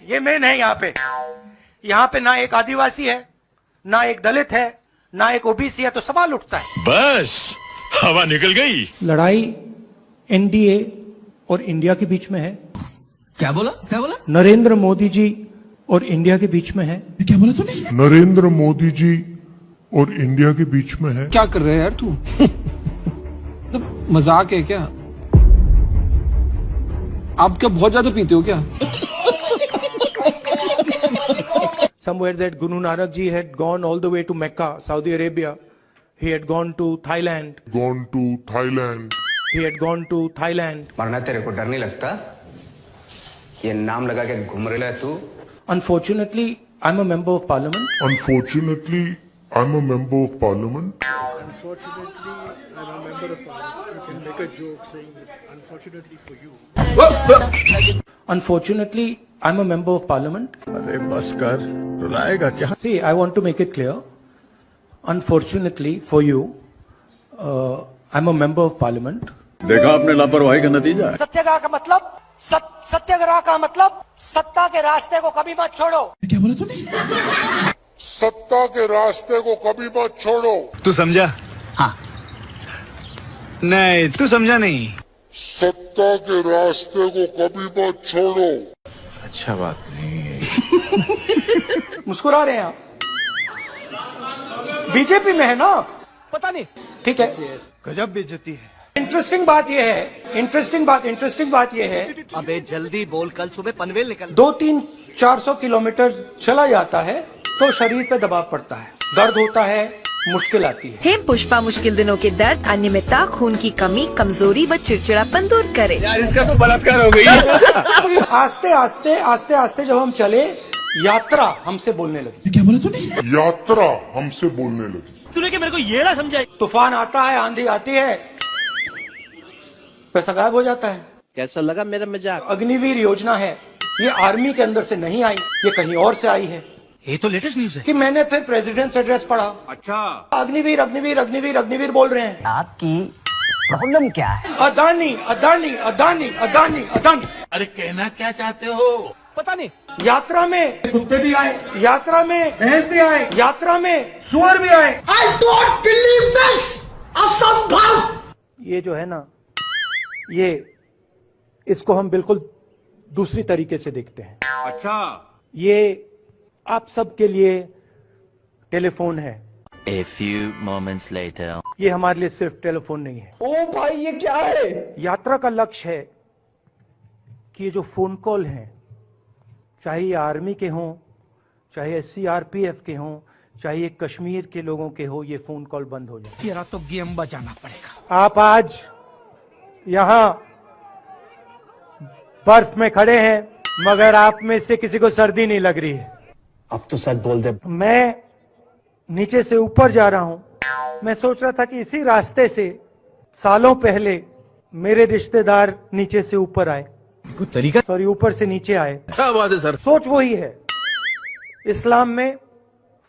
ये मेन है। यहाँ पे ना एक आदिवासी है, ना एक दलित है, ना एक ओबीसी है, तो सवाल उठता है। बस हवा निकल गई। लड़ाई एनडीए और इंडिया के बीच में है। क्या बोला? नरेंद्र मोदी जी और इंडिया के बीच में है। क्या बोला तूने? नरेंद्र मोदी जी और इंडिया के बीच में है। क्या कर रहे हैं यार तू? मजाक है क्या? आप क्या बहुत ज्यादा पीते हो क्या? Somewhere that Guru Nanak ji had gone all the way to Mecca, Saudi Arabia. He had gone to Thailand. He had gone to Thailand. मरना तेरे को डर नहीं लगता? ये नाम लगा के घूम रहा है तू? Unfortunately, I'm a member of parliament. Unfortunately, I'm a member of parliament. Unfortunately, I'm a member of parliament. अरे बस कर, रुलाएगा क्या? See, I want to make it clear. Unfortunately for you, I'm a member of parliament. देखा आपने लापरवाही का नतीजा है। सत्याग्रह का मतलब सत्याग्रह का मतलब सत्ता के रास्ते को कभी मत छोड़ो। क्या बोला तूने? सत्ता के रास्ते को कभी मत छोड़ो। तू समझा? हाँ। नहीं, तू समझा नहीं। सत्ता के रास्ते को कभी मत छोड़ो। अच्छा बात नहीं है। मुस्कुरा रहे हैं आप? बीजेपी में है ना? पता नहीं। ठीक है, गजब बेइज्जती है। इंटरेस्टिंग बात यह है, अबे जल्दी बोल, कल सुबह पनवेल निकल। 200-400 किलोमीटर चला जाता है तो शरीर पे दबाव पड़ता है, दर्द होता है, मुश्किल आती है। हेम पुष्पा मुश्किल दिनों के दर्द, अनियमितता, खून की कमी, कमजोरी व चिड़चिड़ापन दूर करे। यार इसका तो बलात्कार हो गई। आस्ते आस्ते आस्ते आस्ते जब हम चले, यात्रा हमसे बोलने लगी। क्या बोला तूने? यात्रा हमसे बोलने लगी। तूने क्या मेरे को ये ना समझाई? तूफान आता है, आंधी आती है, पैसा गायब हो जाता है। कैसा लगा मेरा मजाक? अग्निवीर योजना है, ये आर्मी के अंदर से नहीं आई, ये कहीं और से आई है। ये तो लेटेस्ट न्यूज है कि मैंने फिर प्रेसिडेंट से एड्रेस पढ़ा। अच्छा, अग्निवीर अग्निवीर अग्निवीर अग्निवीर बोल रहे हैं। आपकी प्रॉब्लम क्या है? अदानी अदानी अदानी अदानी अदानी। अरे कहना क्या चाहते हो? पता नहीं। यात्रा में कुत्ते भी आए, यात्रा में भैंस भी आए, यात्रा में सुअर भी आए। आई डोंट बिलीव दिस, असंभव। ये जो है ना, ये इसको हम बिल्कुल दूसरी तरीके से देखते हैं। अच्छा, ये आप सबके लिए टेलीफोन है। A few moments later. ये हमारे लिए सिर्फ टेलीफोन नहीं है। ओ भाई ये क्या है? यात्रा का लक्ष्य है कि ये जो फोन कॉल हैं, चाहे ये आर्मी के हों, चाहे CRPF के हों, चाहे ये कश्मीर के लोगों के हो, ये फोन कॉल बंद हो जाए। तेरा तो गेम बजाना पड़ेगा। आप आज यहां बर्फ में खड़े हैं, मगर आप में से किसी को सर्दी नहीं लग रही है। अब तो सच बोल दे। मैं नीचे से ऊपर जा रहा हूं। मैं सोच रहा था कि इसी रास्ते से सालों पहले मेरे रिश्तेदार नीचे से ऊपर आए, कोई तरीका? सॉरी, ऊपर से नीचे आए। क्या बात है सर? सोच वही है। इस्लाम में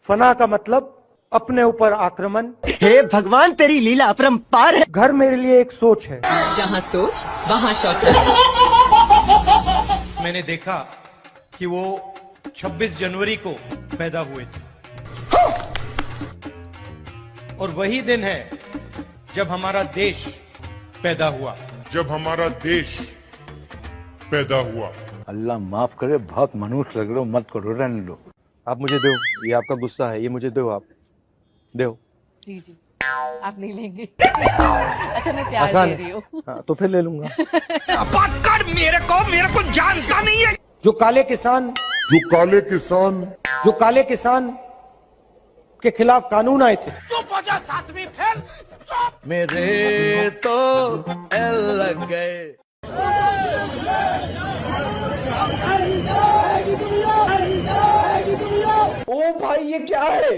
फना का मतलब अपने ऊपर आक्रमण। हे भगवान, तेरी लीला अपरंपार है। घर मेरे लिए एक सोच है। जहाँ सोच वहाँ शौचालय। मैंने देखा कि वो 26 जनवरी को पैदा हुए थे, और वही दिन है जब हमारा देश पैदा हुआ। जब हमारा देश पैदा हुआ। अल्लाह माफ करे, बहुत मनुष्य लग रहे हो, मत करो, रहने दो। आप मुझे दो, ये आपका गुस्सा है, ये मुझे दो, आप दो। जी जी, आप नहीं लेंगे। अच्छा, मैं प्यार दे रही हूँ। हाँ, तो फिर ले लूंगा। बात कर, मेरे को जानता नहीं है। जो काले किसान के खिलाफ कानून आए थे, चुप हो जा, सातवीं फेल। चुप। मेरे तो एल लग गए। ओ भाई ये क्या है?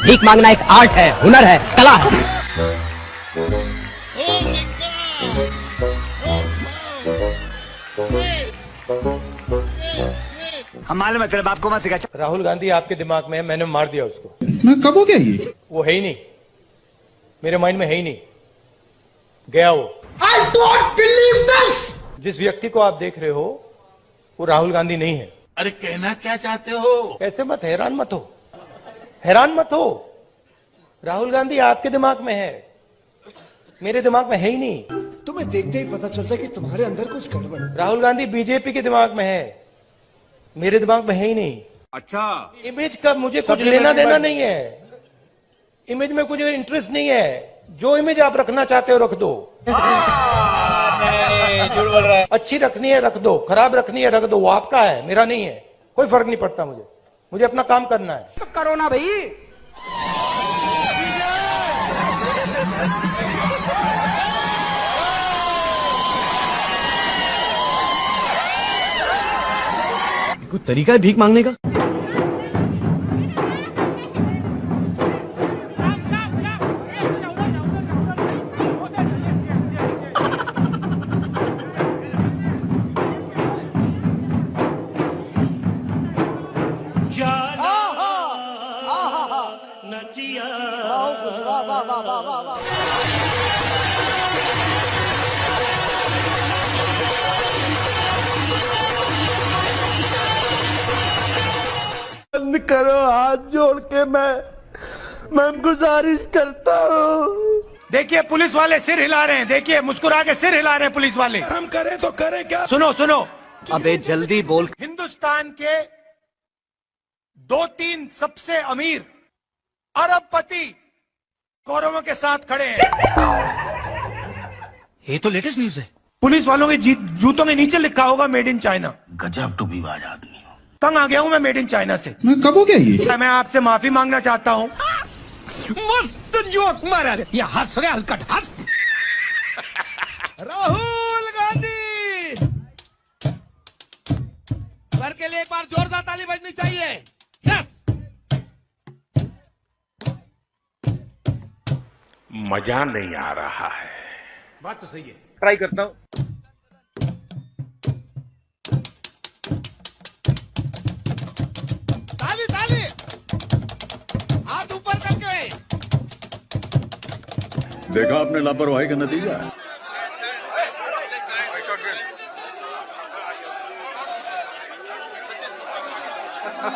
भीख मांगना एक आर्ट है, हुनर है, कला है। हम मालूम है तेरे बाप को मत सिखा। राहुल गांधी आपके दिमाग में है, मैंने मार दिया उसको। मैं कब हो गया ये? वो है ही नहीं, मेरे माइंड में है ही नहीं, गया वो। I don't believe this. जिस व्यक्ति को आप देख रहे हो वो राहुल गांधी नहीं है। अरे कहना क्या चाहते हो? ऐसे मत, हैरान मत हो, हैरान मत हो। राहुल गांधी आपके दिमाग में है, मेरे दिमाग में है ही नहीं। तुम्हें देखते ही पता चलता है कि तुम्हारे अंदर कुछ गड़बड़ है। राहुल गांधी बीजेपी के दिमाग में है, मेरे दिमाग में है ही नहीं। अच्छा, इमेज का मुझे कुछ लेना देना नहीं है, इमेज में कुछ इंटरेस्ट नहीं है। जो इमेज आप रखना चाहते हो रख दो। झूठ बोल रहा है। अच्छी रखनी है रख दो, खराब रखनी है रख दो, वो आपका है, मेरा नहीं है। कोई फर्क नहीं पड़ता मुझे अपना काम करना है। तो करो ना भाई। कोई तरीका है भीख मांगने का? करो, हाथ जोड़ के मैं गुजारिश करता हूँ। देखिए पुलिस वाले सिर हिला रहे हैं, देखिए मुस्कुरा के सिर हिला रहे हैं पुलिस वाले। हम करें तो करें क्या? सुनो सुनो, अबे जल्दी बोल। हिंदुस्तान के 2-3 सबसे अमीर अरबपति कौरवों के साथ खड़े हैं। ये तो लेटेस्ट न्यूज है। पुलिस वालों के जूतों के नीचे लिखा होगा मेड इन चाइना। गजब टूबीबाज आदमी हो। तंग आ गया हूं मैं मेड इन चाइना से। मैं कब हो गया ये? मैं आपसे माफी मांगना चाहता हूं। मस्त जोक मारा रे ये हंस रहे हलकट हंस राहुल गांधी सर के लिए एक बार जोरदार ताली बजनी चाहिए। यस मजा नहीं आ रहा है। बात तो सही है, ट्राई करता हूं। ताली ताली हाथ ऊपर करके। देखा आपने लापरवाही का नतीजा है।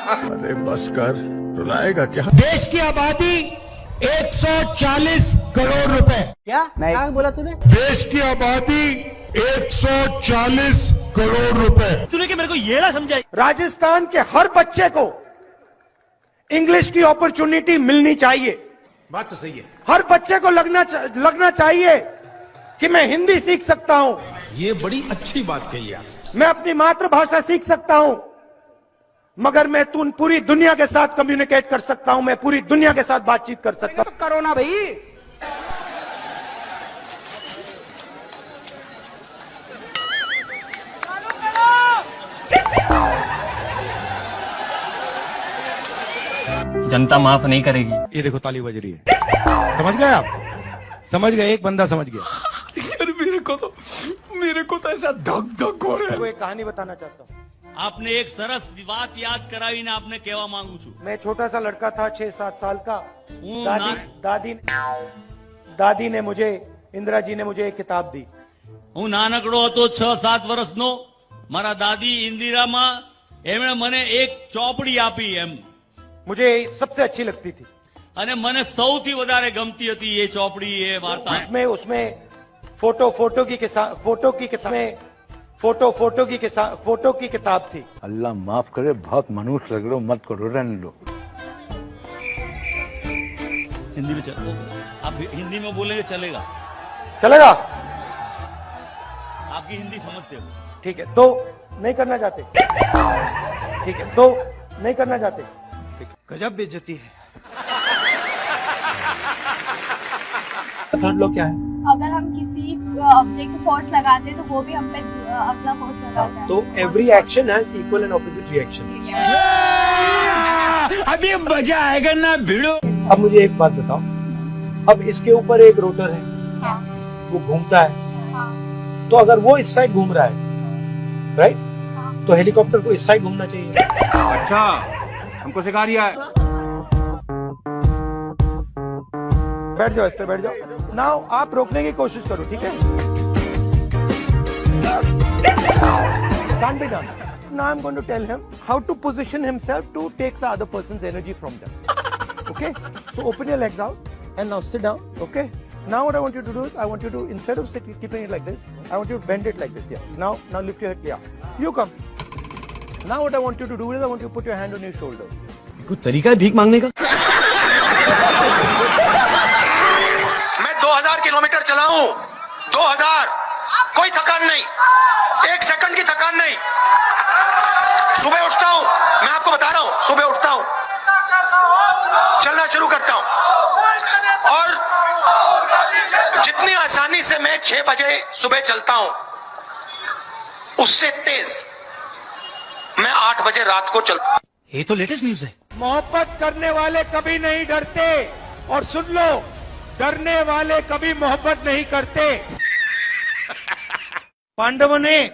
अरे बस कर, रुलाएगा क्या? देश की आबादी 140 करोड़ रुपए। क्या बोला तूने? देश की आबादी 140 करोड़ रुपए। तूने कि मेरे को ये ना समझाई। राजस्थान के हर बच्चे को इंग्लिश की अपॉर्चुनिटी मिलनी चाहिए। बात तो सही है। हर बच्चे को लगना चाहिए कि मैं हिंदी सीख सकता हूं। ये बड़ी अच्छी बात कही आप। मैं अपनी मातृभाषा सीख सकता हूं, मगर मैं पूरी दुनिया के साथ कम्युनिकेट कर सकता हूं। मैं पूरी दुनिया के साथ बातचीत कर सकता हूं। करो ना भाई। जनता माफ नहीं करेगी। ये देखो ताली बज रही है। समझ गए आप? समझ गए? एक बंदा समझ गया। यार मेरे को तो ऐसा धक धक हो रहा है। एक कहानी बताना चाहता हूँ। आपने एक सरस बात याद करावी ने आपने केवा मांगू छू। मैं छोटा सा लड़का था 6-7 साल का। दादी ने मुझे, इंदिरा जी ने मुझे एक किताब दी। હું નાનકડો હતો 6-7 વર્ષનો મારા દાદી ઇન્દિરામાં એમણે મને એક ચોપડી આપી એમ मुझे सबसे अच्छी लगती थी। અને મને સૌથી વધારે ગમતી હતી એ ચોપડી એ વાર્તા। उसमें फोटो की किताब थी। अल्लाह माफ करे, बहुत मनुष्य लग रहे हो, मत करो, रहने लो। हिंदी में चलो, आप हिंदी में बोलेंगे चलेगा? चलेगा? आपकी हिंदी समझते हो? ठीक है, तो नहीं करना चाहते? ठीक है, तो नहीं करना चाहते? गजब बेइज्जती है। थर्ड लॉ क्या है? अगर हम किसी ऑब्जेक्ट को फोर्स लगाते हैं तो वो भी हम पे अगला फोर्स लगाता है। तो every action has equal and opposite reaction. अभी मजा आएगा ना भिड़ो। अब मुझे एक बात बताओ, अब इसके ऊपर एक रोटर है, वो घूमता है, तो अगर वो इस साइड घूम रहा है, राइट, तो हेलीकॉप्टर को इस साइड घूमना चाहिए। अच्छा, हमको सिखा रिया है। बैठ जाओ, इस पे बैठ जाओ। नाउ आप रोकने की कोशिश करो, ठीक है? Can't be done. Now I'm going to tell him how to position himself to take the other person's energy from them. Okay? So open your legs out and now sit down. Okay? Now what I want you to do is, I want you to, instead of keeping it like this, I want you to bend it like this. Yeah. Now lift your head. Yeah. You come. Now what I want you to do is, I want you to put your hand on your shoulder. कोई तरीका है भीख मांगने का? मैं 2000 किलोमीटर चला हूं। 2000, कोई थकान नहीं, 1 सेकंड की थकान नहीं। सुबह उठता हूं, मैं आपको बता रहा हूं, सुबह उठता हूं, चलना शुरू करता हूं, और जितनी आसानी से मैं 6 बजे सुबह चलता हूं, उससे तेज मैं 8 बजे रात को चलता हूं। ये तो लेटेस्ट न्यूज है। मोहब्बत करने वाले कभी नहीं डरते, और सुन लो, डरने वाले कभी मोहब्बत नहीं करते। पांडवों ने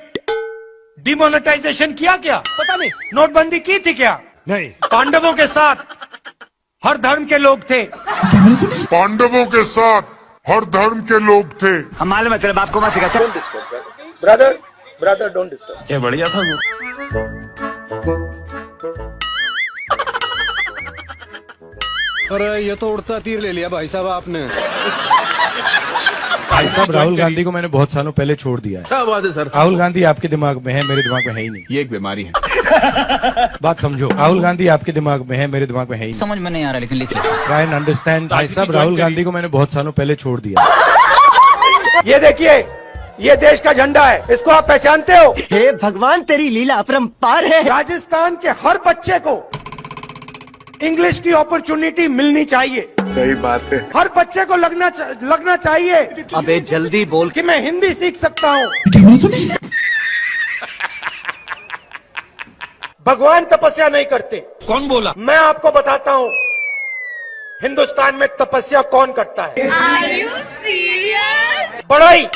डिमोनेटाइजेशन किया क्या? पता नहीं। नोटबंदी की थी क्या? नहीं। पांडवों के साथ हर धर्म के लोग थे। पांडवों के साथ हर धर्म के लोग थे। हम मालूम है तेरे बाप को मत सिखा। Brother don't disturb. क्या बढ़िया था वो। अरे ये तो उड़ता तीर ले लिया भाई साहब आपने। भाई साहब, राहुल गांधी को मैंने बहुत सालों पहले छोड़ दिया है। क्या बात है सर? राहुल गांधी आपके दिमाग में है, मेरे दिमाग में है ही नहीं। ये एक बीमारी है। बात समझो, राहुल गांधी आपके दिमाग में है, मेरे दिमाग में है ही नहीं। समझ में नहीं आ रहा, लेकिन लिख लो। Try and understand. भाई साहब, राहुल गांधी को मैंने बहुत सालों पहले छोड़ दिया। ये देखिए, ये देश का झंडा है, इसको आप पहचानते हो? हे भगवान, तेरी लीला अपरंपार है। राजस्थान के हर बच्चे को इंग्लिश की अपॉर्चुनिटी मिलनी चाहिए। सही बात है। हर बच्चे को लगना चाहिए अबे जल्दी बोल। कि मैं हिंदी सीख सकता हूँ। भगवान तपस्या नहीं करते। कौन बोला? मैं आपको बताता हूँ हिंदुस्तान में तपस्या कौन करता है। Are you serious? बढ़ई,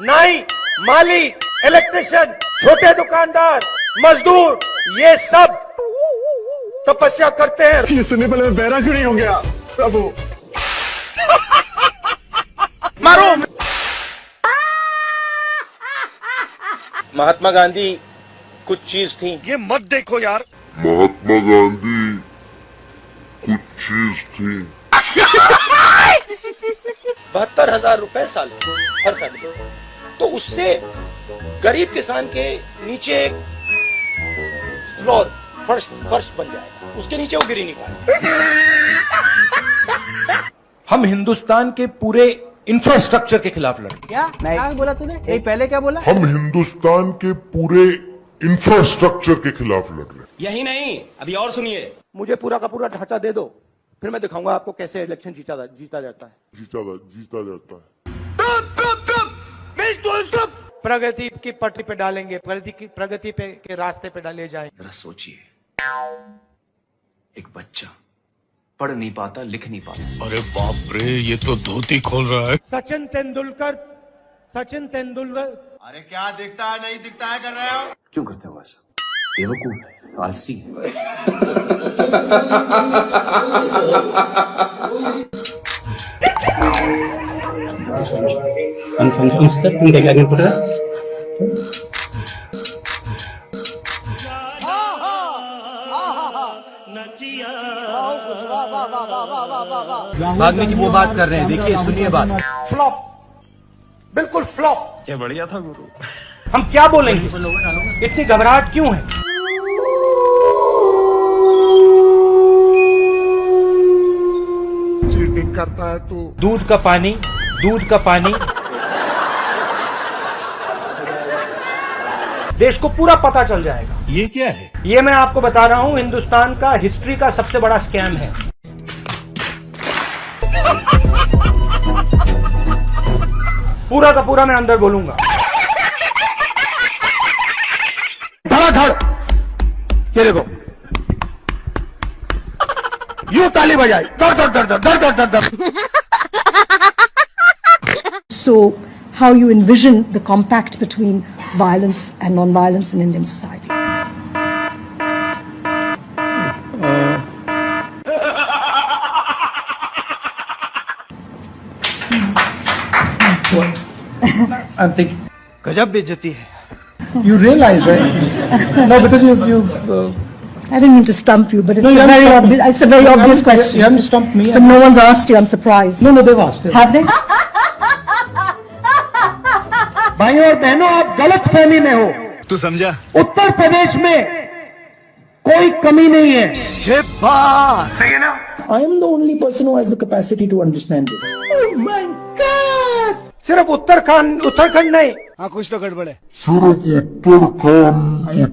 नाई, माली, इलेक्ट्रिशियन, छोटे दुकानदार, मजदूर, ये सब तपस्या करते हैं। ये सुनने पहले मैं बहरा क्यों नहीं हो गया प्रभु। मारो। महात्मा गांधी कुछ चीज थी। ये मत देखो यार। महात्मा गांधी कुछ चीज थी। 72,000 रुपए साल हर साल। तो उससे गरीब किसान के नीचे एक फ्लोर फर्श बन जाएगा, उसके नीचे वो गिरी नहीं पाएगा। हम हिंदुस्तान के पूरे इंफ्रास्ट्रक्चर के खिलाफ लड़े। क्या बोला तूने? पहले क्या बोला? हम हिंदुस्तान के पूरे इंफ्रास्ट्रक्चर के खिलाफ लड़ रहे। यही नहीं, अभी और सुनिए। मुझे पूरा का पूरा ढांचा दे दो, फिर मैं दिखाऊंगा आपको कैसे इलेक्शन जीता जाता है। जीता जाता है। प्रगति की पटरी पे डालेंगे, प्रगति पे के रास्ते पे डाले जाएंगे। जरा सोचिए, एक बच्चा पढ़ नहीं पाता, लिख नहीं पाता। अरे बाप रे, ये तो धोती खोल रहा है। सचिन तेंदुलकर। अरे क्या दिखता है नहीं दिखता है कर रहे हो? क्यों करते हो ऐसा? बेवकूफ है, आलसी है। आदमी की वो बात कर रहे हैं, देखिए सुनिए बात। फ्लॉप, बिल्कुल फ्लॉप। क्या बढ़िया था गुरु। हम क्या बोलेंगे? इतनी घबराहट क्यों है? चीटिंग करता है तू। दूध का पानी देश को पूरा पता चल जाएगा। ये क्या है? ये मैं आपको बता रहा हूँ, हिंदुस्तान का हिस्ट्री का सबसे बड़ा स्कैम है। पूरा का पूरा मैं अंदर बोलूंगा। धड़ाधड़, ये देखो, यूं ताली बजाई, दर दर दर दर दर दर दर। So, how you envision the compact between violence and non-violence in Indian society? I'm thinking. गजब बेइज्जती है। You realize, right? No, because you I didn't mean to stump you, but it's a very obvious question. You haven't stumped me. But no one's asked you. I'm surprised. No, they've asked. Have they? भाइयों और बहनों, आप गलत फहमी में हो। तू समझा? उत्तर प्रदेश में कोई कमी नहीं है। जय बात। सही है ना? I am the only person who has the capacity to understand this. Oh my God! सिर्फ उत्तराखंड नहीं। हाँ, कुछ तो गड़बड़ है। सिर्फ उत्तराखंड नहीं।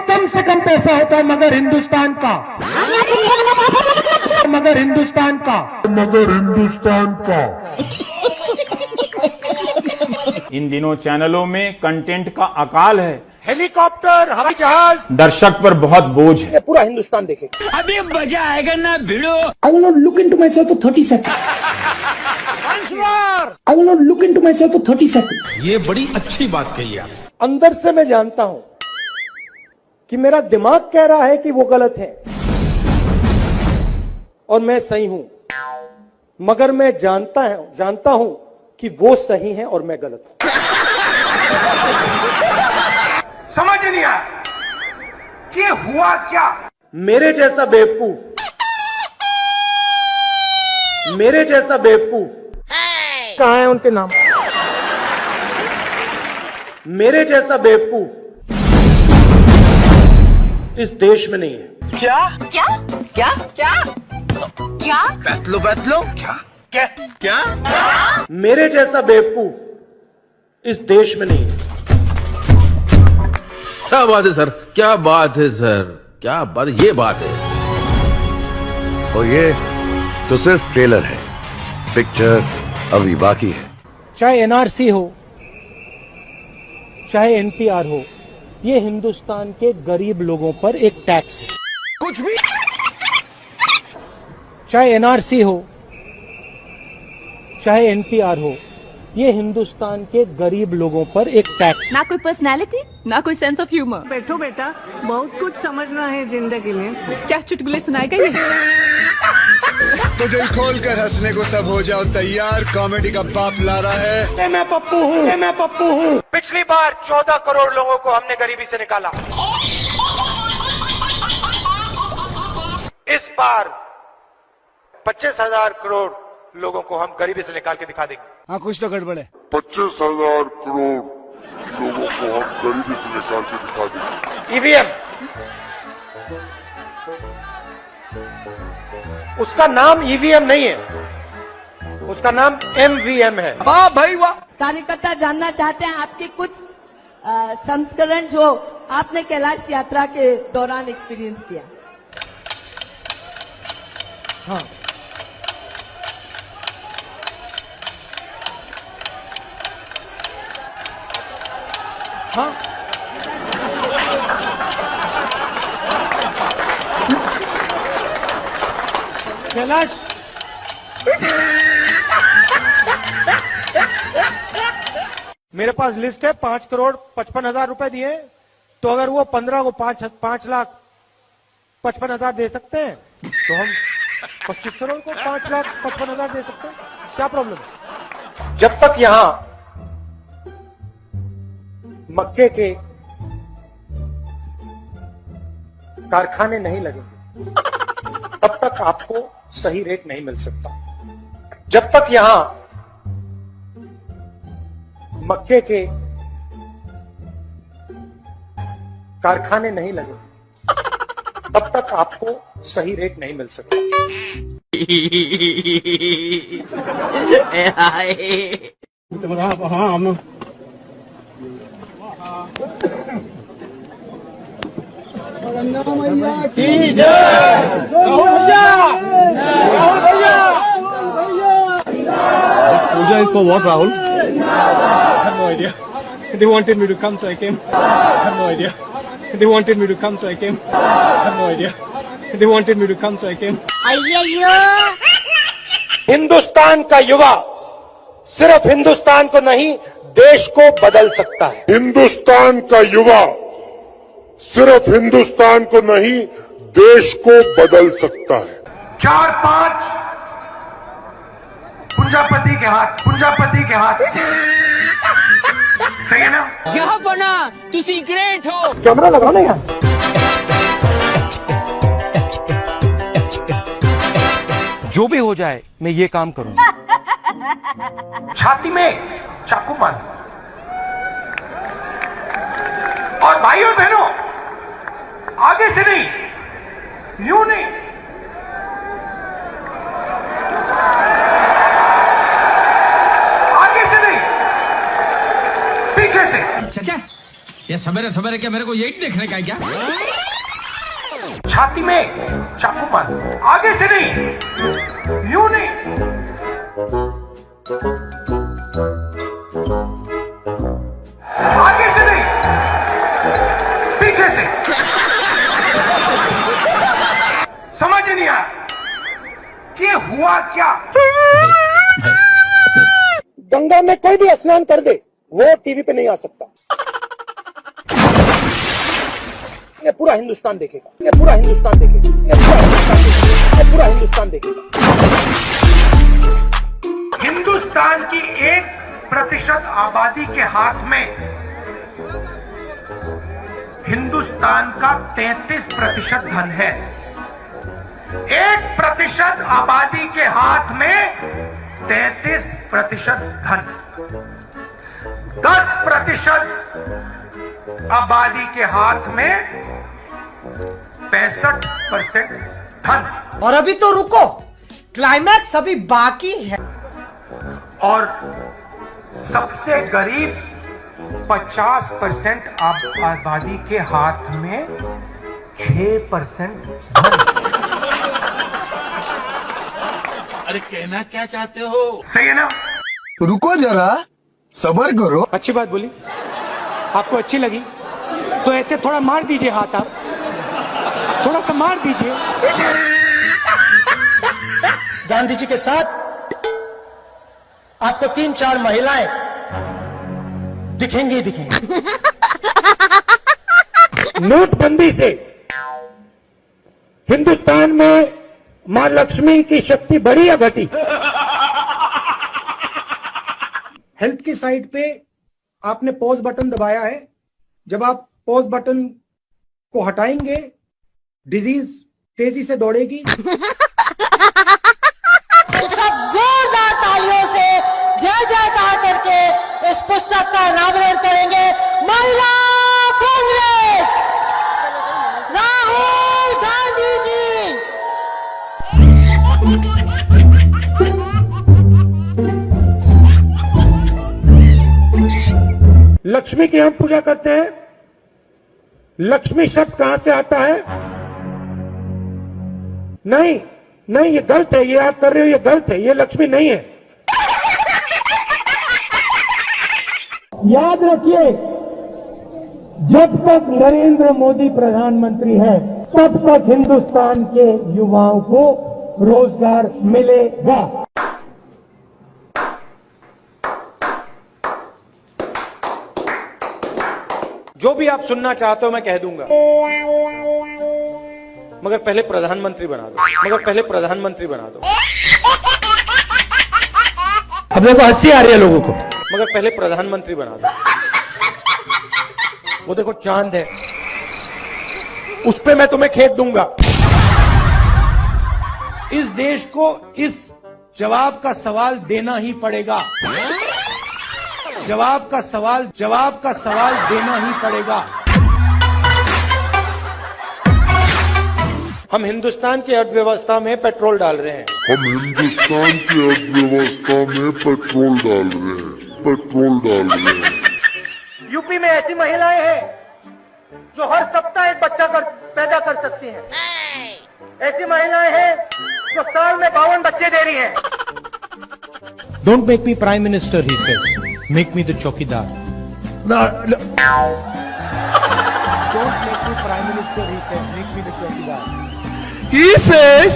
कम से कम पैसा होता है मगर हिंदुस्तान का। इन दिनों चैनलों में कंटेंट का अकाल है। हेलीकॉप्टर, हवाई जहाज, दर्शक पर बहुत बोझ है। पूरा हिंदुस्तान देखेगा। अभी मजा आएगा ना भिड़ो। I will not look into myself for 30 seconds. I will not look into myself for 30 seconds. ये बड़ी अच्छी बात कही आप। अंदर से मैं जानता हूं कि मेरा दिमाग कह रहा है कि वो गलत है और मैं सही हूं, मगर मैं जानता हूं कि वो सही है और मैं गलत हूं। समझ नहीं आया कि हुआ क्या? मेरे जैसा बेवकूफ कहां है उनके नाम? मेरे जैसा बेवकूफ इस देश में नहीं है। क्या? बैतलो क्या? क्या मेरे जैसा बेवकूफ इस देश में नहीं है। क्या बात है सर, क्या बात है सर, क्या बात, ये बात है। और ये तो सिर्फ ट्रेलर है, पिक्चर अभी बाकी है। चाहे एनआरसी हो, चाहे एनपीआर हो, ये हिंदुस्तान के गरीब लोगों पर एक टैक्स है। कुछ भी चाहे एनआरसी हो, चाहे एनपीआर हो, ये हिंदुस्तान के गरीब लोगों पर एक टैक्स। ना कोई पर्सनालिटी, ना कोई सेंस ऑफ ह्यूमर। बैठो बेटा, बहुत कुछ समझना है जिंदगी में। क्या चुटकुले सुनाएगा ये? तो दिल खोल कर हंसने को सब हो जाओ तैयार, कॉमेडी का बाप ला रहा है। मैं पप्पू हूँ, मैं पप्पू हूँ। पिछली बार 14 करोड़ लोगों को हमने गरीबी से निकाला। इस बार 25,000 करोड़ लोगों को हम गरीबी से निकाल के दिखा देंगे। हाँ, कुछ तो गड़बड़ है। 25,000 करोड़ लोगों को हम गरीबी से निकाल के दिखा देंगे। ईवीएम, उसका नाम ईवीएम नहीं है, उसका नाम एमवीएम है। वाह भाई वाह। कार्यकर्ता जानना चाहते हैं आपके कुछ संस्करण जो आपने कैलाश यात्रा के दौरान एक्सपीरियंस किया। हाँ, हाँ, कैलाश, मेरे पास लिस्ट है, 5 करोड़ 55,000 रुपए दिए, तो अगर वो 15 को 5 लाख 55,000 दे सकते हैं, तो हम 25 करोड़ को 5 लाख 55,000 दे सकते हैं। क्या प्रॉब्लम है? जब तक यहां मक्के के कारखाने नहीं लगेंगे, तब तक आपको सही रेट नहीं मिल सकता। जब तक यहां मक्के के कारखाने नहीं लगेंगे, तब तक आपको सही रेट नहीं मिल सकता। Puja is for what, Rahul? I have no idea. They wanted me to come, so I came. I have no idea. They wanted me to come, so I came. I have no idea. They wanted me to come, so I came. Hindustan का युवा सिर्फ हिंदुस्तान को नहीं, देश को बदल सकता है। हिंदुस्तान का युवा सिर्फ हिंदुस्तान को नहीं, देश को बदल सकता है। 4-5 पूंजापति के हाथ सही है ना? यहाँ बना तुसी ग्रेट हो। कैमरा लगाना यार। जो भी हो जाए मैं ये काम करूंगा। छाती में चाकू मार, और भाई और बहनों, आगे से नहीं, यूं नहीं, आगे से नहीं, पीछे से। चाचा, ये सवेरे सवेरे क्या मेरे को यही देखने का है क्या? छाती में चाकू मार, आगे से नहीं, यूं नहीं, आगे से नहीं, पीछे से। समझ नहीं आया कि हुआ क्या? गंगा में कोई भी स्नान कर दे, वो टीवी पे नहीं आ सकता। ये पूरा हिंदुस्तान देखेगा, ये पूरा हिंदुस्तान देखेगा, ये पूरा हिंदुस्तान देखेगा, ये पूरा हिंदुस्तान देखेगा। हिंदुस्तान की 1% आबादी के हाथ में हिंदुस्तान का 33% धन है। 1% आबादी के हाथ में 33% धन, 10% आबादी के हाथ में 65% धन। और अभी तो रुको, क्लाइमैक्स अभी बाकी है। और सबसे गरीब 50% आबादी के हाथ में 6%। अरे कहना क्या चाहते हो? सही है ना? रुको जरा, सबर करो। अच्छी बात बोली, आपको अच्छी लगी तो ऐसे थोड़ा मार दीजिए हाथ, आप थोड़ा सा मार दीजिए। गांधी जी के साथ आपको 3-4 महिलाएं दिखेंगी ही दिखेंगी। नोटबंदी से हिंदुस्तान में मां लक्ष्मी की शक्ति बढ़ी या घटी? हेल्थ की साइट पे आपने पॉज बटन दबाया है, जब आप पॉज बटन को हटाएंगे डिजीज तेजी से दौड़ेगी। सब जोरदार तालियों से जय जयकार करके इस पुस्तक का अनावरण करेंगे महिला कांग्रेस राहुल गांधी जी। लक्ष्मी की हम पूजा करते हैं। लक्ष्मी शब्द कहां से आता है? नहीं नहीं, ये गलत है, ये आप कर रहे हो, ये गलत है, ये लक्ष्मी नहीं है। याद रखिए, जब तक नरेंद्र मोदी प्रधानमंत्री है तब तक हिंदुस्तान के युवाओं को रोजगार मिलेगा। जो भी आप सुनना चाहते हो मैं कह दूंगा, मगर पहले प्रधानमंत्री बना दो, मगर पहले प्रधानमंत्री बना दो। अब देखो हंसी आ रही है लोगों को, मगर पहले प्रधानमंत्री बना दो। वो देखो चांद है, उस पे मैं तुम्हें खेत दूंगा। इस देश को इस जवाब का सवाल देना ही पड़ेगा। जवाब का सवाल देना ही पड़ेगा। हम हिंदुस्तान की अर्थव्यवस्था में पेट्रोल डाल रहे हैं। हम हिंदुस्तान की अर्थव्यवस्था में पेट्रोल डाल रहे हैं। यूपी में ऐसी महिलाएं हैं जो हर सप्ताह एक बच्चा पैदा कर सकती हैं। ऐसी महिलाएं हैं जो साल में 52 बच्चे दे रही हैं। Don't make me prime minister, he says. Make me the chowkidar. No. Don't make me prime minister, he says. Make me the chowkidar. He says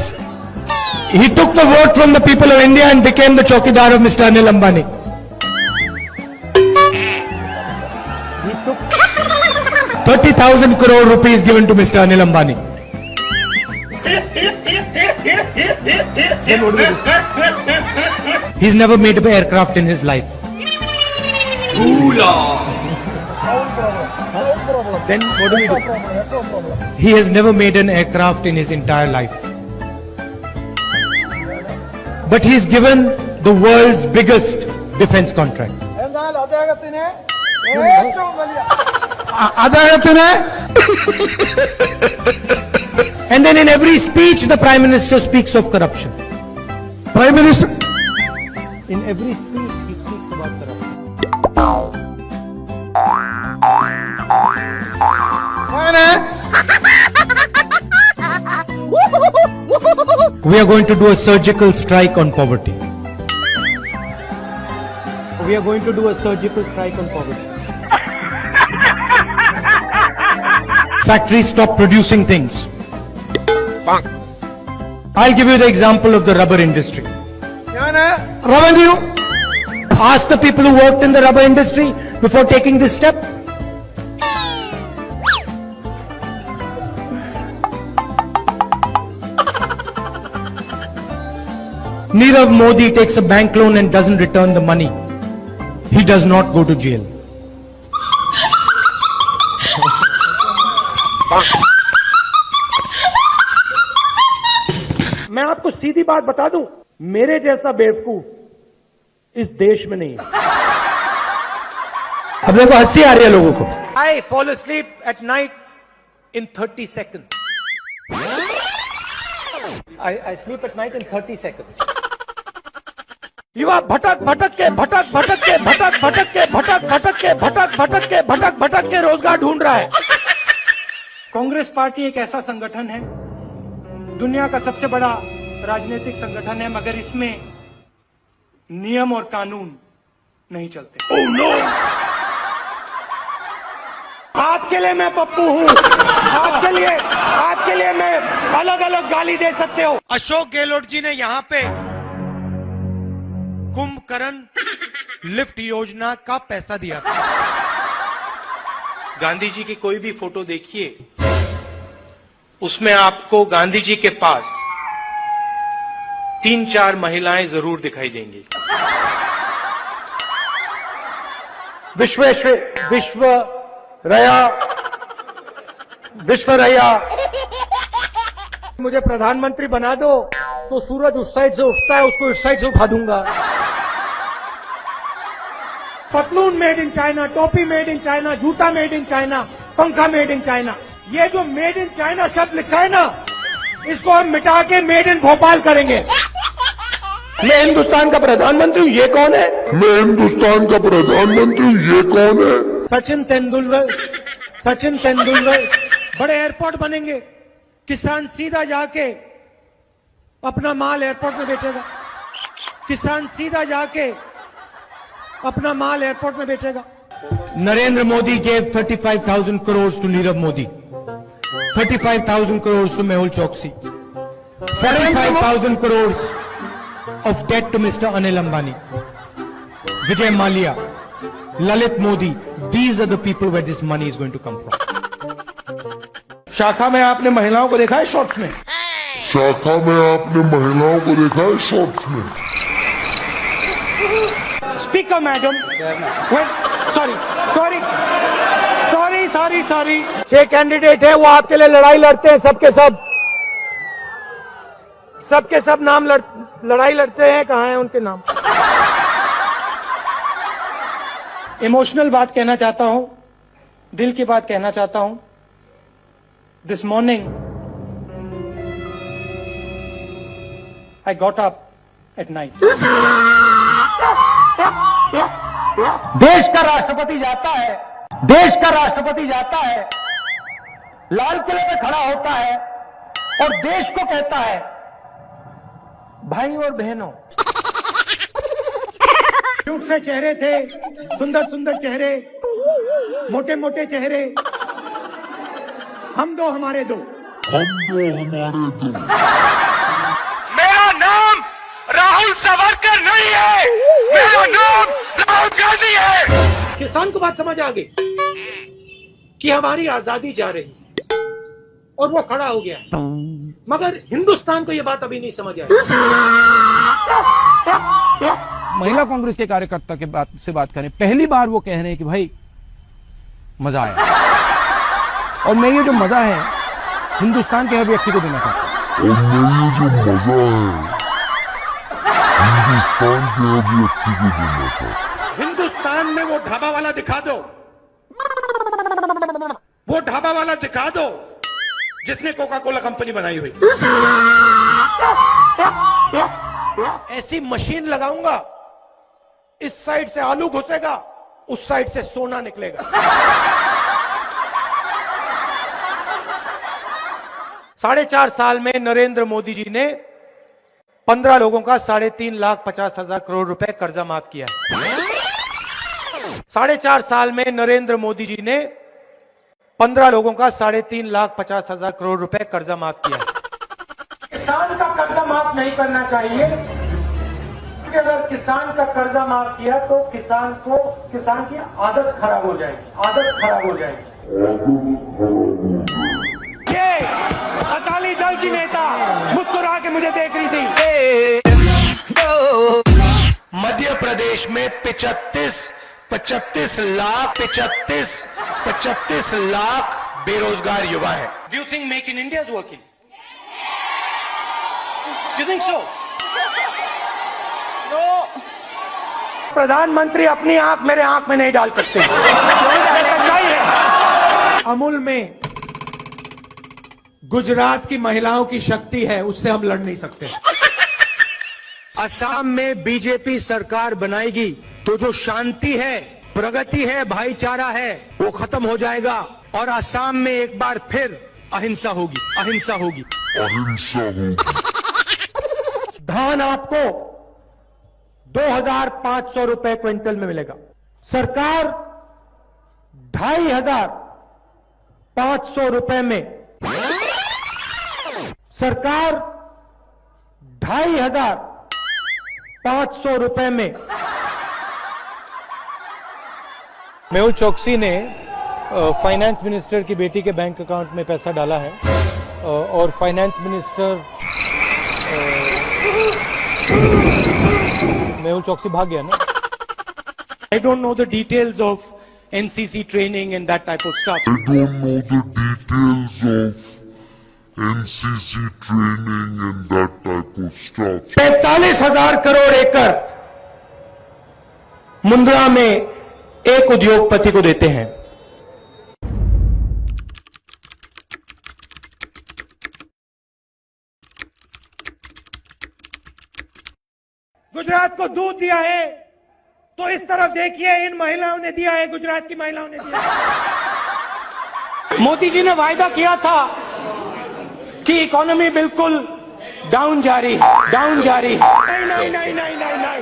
he took the vote from the people of India and became the chowkidar of Mr. Anil Ambani. He took 30,000 crore rupees given to Mr. Anil Ambani. Then what do we do? He's never made an aircraft in his life. Then what do we do? He has never made an aircraft in his entire life. But he's given the world's biggest defense contract. And then in every speech the Prime Minister speaks of corruption. Prime Minister, in every speech he speaks about corruption. We are going to do a surgical strike on poverty. We are going to do a surgical strike on poverty. Factories stop producing things. I'll give you the example of the rubber industry. Revenue. Ask the people who worked in the rubber industry before taking this step. Nirav Modi takes a bank loan and doesn't return the money. He does not go to jail. मैं आपको सीधी बात बता दूं, मेरे जैसा बेवकूफ इस देश में नहीं है। अब देखो हंसी आ रही है लोगों को। I fall asleep at night in 30 seconds. I sleep at night in 30 seconds. युवा भटक भटक के रोजगार ढूंढ रहा है। कांग्रेस पार्टी एक ऐसा संगठन है, दुनिया का सबसे बड़ा राजनीतिक संगठन है, मगर इसमें नियम और कानून नहीं चलते। Oh, no! आपके लिए मैं पप्पू हूँ, आपके लिए मैं अलग अलग गाली दे सकते हो। अशोक गहलोत जी ने यहाँ पे कुंभकर्ण लिफ्ट योजना का पैसा दिया था। गांधी जी की कोई भी फोटो देखिए, उसमें आपको गांधी जी के पास 3-4 महिलाएं जरूर दिखाई देंगी। विश्वरैया मुझे प्रधानमंत्री बना दो तो सूरज उस साइड से उठता है, उसको इस साइड से उठा दूंगा। पतलून मेड इन चाइना, टोपी मेड इन चाइना, जूता मेड इन चाइना, पंखा मेड इन चाइना। ये जो मेड इन चाइना शब्द लिखा है ना, इसको हम मिटा के मेड इन भोपाल करेंगे। मैं हिंदुस्तान का प्रधानमंत्री हूँ, ये कौन है? मैं हिंदुस्तान का प्रधानमंत्री हूँ, ये कौन है? सचिन तेंदुलकर। बड़े एयरपोर्ट बनेंगे, किसान सीधा जाके अपना माल एयरपोर्ट में बेचेगा। Narendra Modi gave 35,000 crores to Nirav Modi, 35,000 crores to Mehul Choksi, 45,000 crores of debt to Mr. Anil Ambani, Vijay Mallya, Lalit Modi. These are the people where this money is going to come from. शाखा में आपने महिलाओं को देखा है शॉर्ट्स में? स्पीकर मैडम, सॉरी 6 कैंडिडेट है, वो आपके लिए लड़ाई लड़ते हैं, सबके सब नाम लड़ाई लड़ते हैं। कहाँ हैं उनके नाम? इमोशनल बात कहना चाहता हूं, दिल की बात कहना चाहता हूं। This morning I got up at night. देश का राष्ट्रपति जाता है, लाल किले पे खड़ा होता है और देश को कहता है, भाई और बहनों, क्यूट से चेहरे थे, सुंदर चेहरे, मोटे चेहरे, हम दो हमारे दो। मेरा नाम राहुल सावरकर नहीं है, मेरा नाम राहुल गांधी है। किसान को बात समझ आ गई कि हमारी आजादी जा रही और वो खड़ा हो गया, मगर हिंदुस्तान को ये बात अभी नहीं समझ आई। महिला कांग्रेस के कार्यकर्ता के से बात करें, पहली बार वो कह रहे हैं कि भाई मजा आया, और मैं ये जो मजा है हिंदुस्तान के हर व्यक्ति को देना चाहता हूं। हिंदुस्तान में वो ढाबा वाला दिखा दो, जिसने कोका कोला कंपनी बनाई हुई। ऐसी मशीन लगाऊंगा, इस साइड से आलू घुसेगा, उस साइड से सोना निकलेगा। 4.5 साल में नरेंद्र मोदी जी ने 15 लोगों का 3,50,000 करोड़ रुपए कर्जा माफ किया है। 4.5 साल में नरेंद्र मोदी जी ने 15 लोगों का 3,50,000 करोड़ रुपए कर्जा माफ किया है। किसान का कर्जा माफ नहीं करना चाहिए, क्योंकि अगर किसान का कर्जा माफ किया तो किसान की आदत खराब हो जाएगी। ये अकाली दल की नेता मुस्कुरा के मुझे देख रही थी। मध्य प्रदेश में 35 लाख बेरोजगार युवा है। Do you think make in India is working? You think so? No. प्रधानमंत्री अपनी आंख मेरे आंख में नहीं डाल सकते। सच्चाई है। अमूल में गुजरात की महिलाओं की शक्ति है, उससे हम लड़ नहीं सकते। असम में बीजेपी सरकार बनाएगी तो जो शांति है, प्रगति है, भाईचारा है, वो खत्म हो जाएगा और असम में एक बार फिर अहिंसा होगी, अहिंसा होगी, अहिंसा होगी। धान आपको 2,500 रुपए क्विंटल में मिलेगा। सरकार 2,500 रुपए में, सरकार 2,500 रुपए में। मेहुल चोकसी ने फाइनेंस मिनिस्टर की बेटी के बैंक अकाउंट में पैसा डाला है और फाइनेंस मिनिस्टर मेहुल चोकसी भाग गया ना। I don't know the details of NCC training and that type of stuff. I don't know the details of NCC training and that type of stuff. 43,000 crore एकड़ मुंद्रा में एक उद्योगपति को देते हैं। गुजरात को दूध दिया है तो इस तरफ देखिए, इन महिलाओं ने दिया है, गुजरात की महिलाओं ने दिया है। मोदी जी ने वायदा किया था कि इकोनॉमी बिल्कुल डाउन जा रही है, डाउन जा रही है। नहीं नहीं नहीं नहीं नहीं नहीं,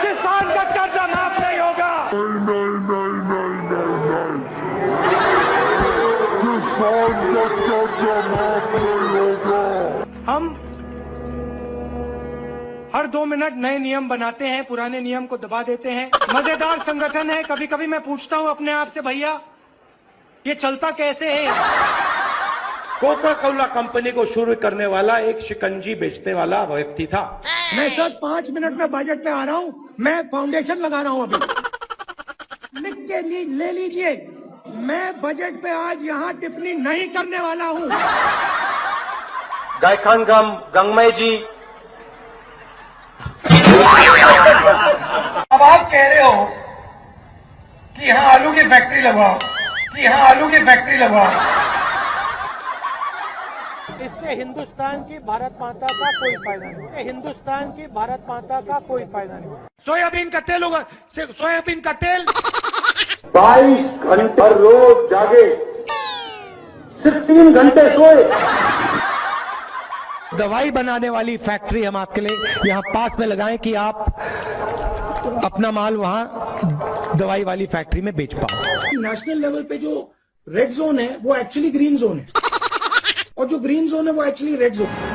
किसान का कर्जा माफ नहीं होगा। नहीं नहीं नहीं नहीं नहीं नहीं, किसान का कर्जा माफ नहीं होगा। हम हर 2 मिनट नए नियम बनाते हैं, पुराने नियम को दबा देते हैं। मजेदार संगठन है। कभी कभी मैं पूछता हूं अपने आप से, भैया ये चलता कैसे है? कोका कोला कंपनी को शुरू करने वाला एक शिकंजी बेचने वाला व्यक्ति था। मैं सर 5 मिनट में बजट में आ रहा हूं, मैं फाउंडेशन लगा रहा हूं अभी, लिख के ले लीजिए। मैं बजट पे आज यहां टिप्पणी नहीं करने वाला हूं। गायखान गंगमय जी, अब आप कह रहे हो कि यहां आलू की फैक्ट्री लगवाओ, कि यहां आलू की फैक्ट्री लगवाओ। इससे हिंदुस्तान की भारत माता का कोई फायदा नहीं, हिंदुस्तान की भारत माता का कोई फायदा नहीं। सोयाबीन का तेल होगा, सोयाबीन का तेल 22 घंटे रोज जागे, सिर्फ 3 घंटे सोए। दवाई बनाने वाली फैक्ट्री हम आपके लिए यहां पास में लगाएं कि आप अपना माल वहां दवाई वाली फैक्ट्री में बेच पाओ। नेशनल लेवल पे जो रेड जोन है वो एक्चुअली ग्रीन जोन है, और जो ग्रीन जोन है वो एक्चुअली रेड जोन है।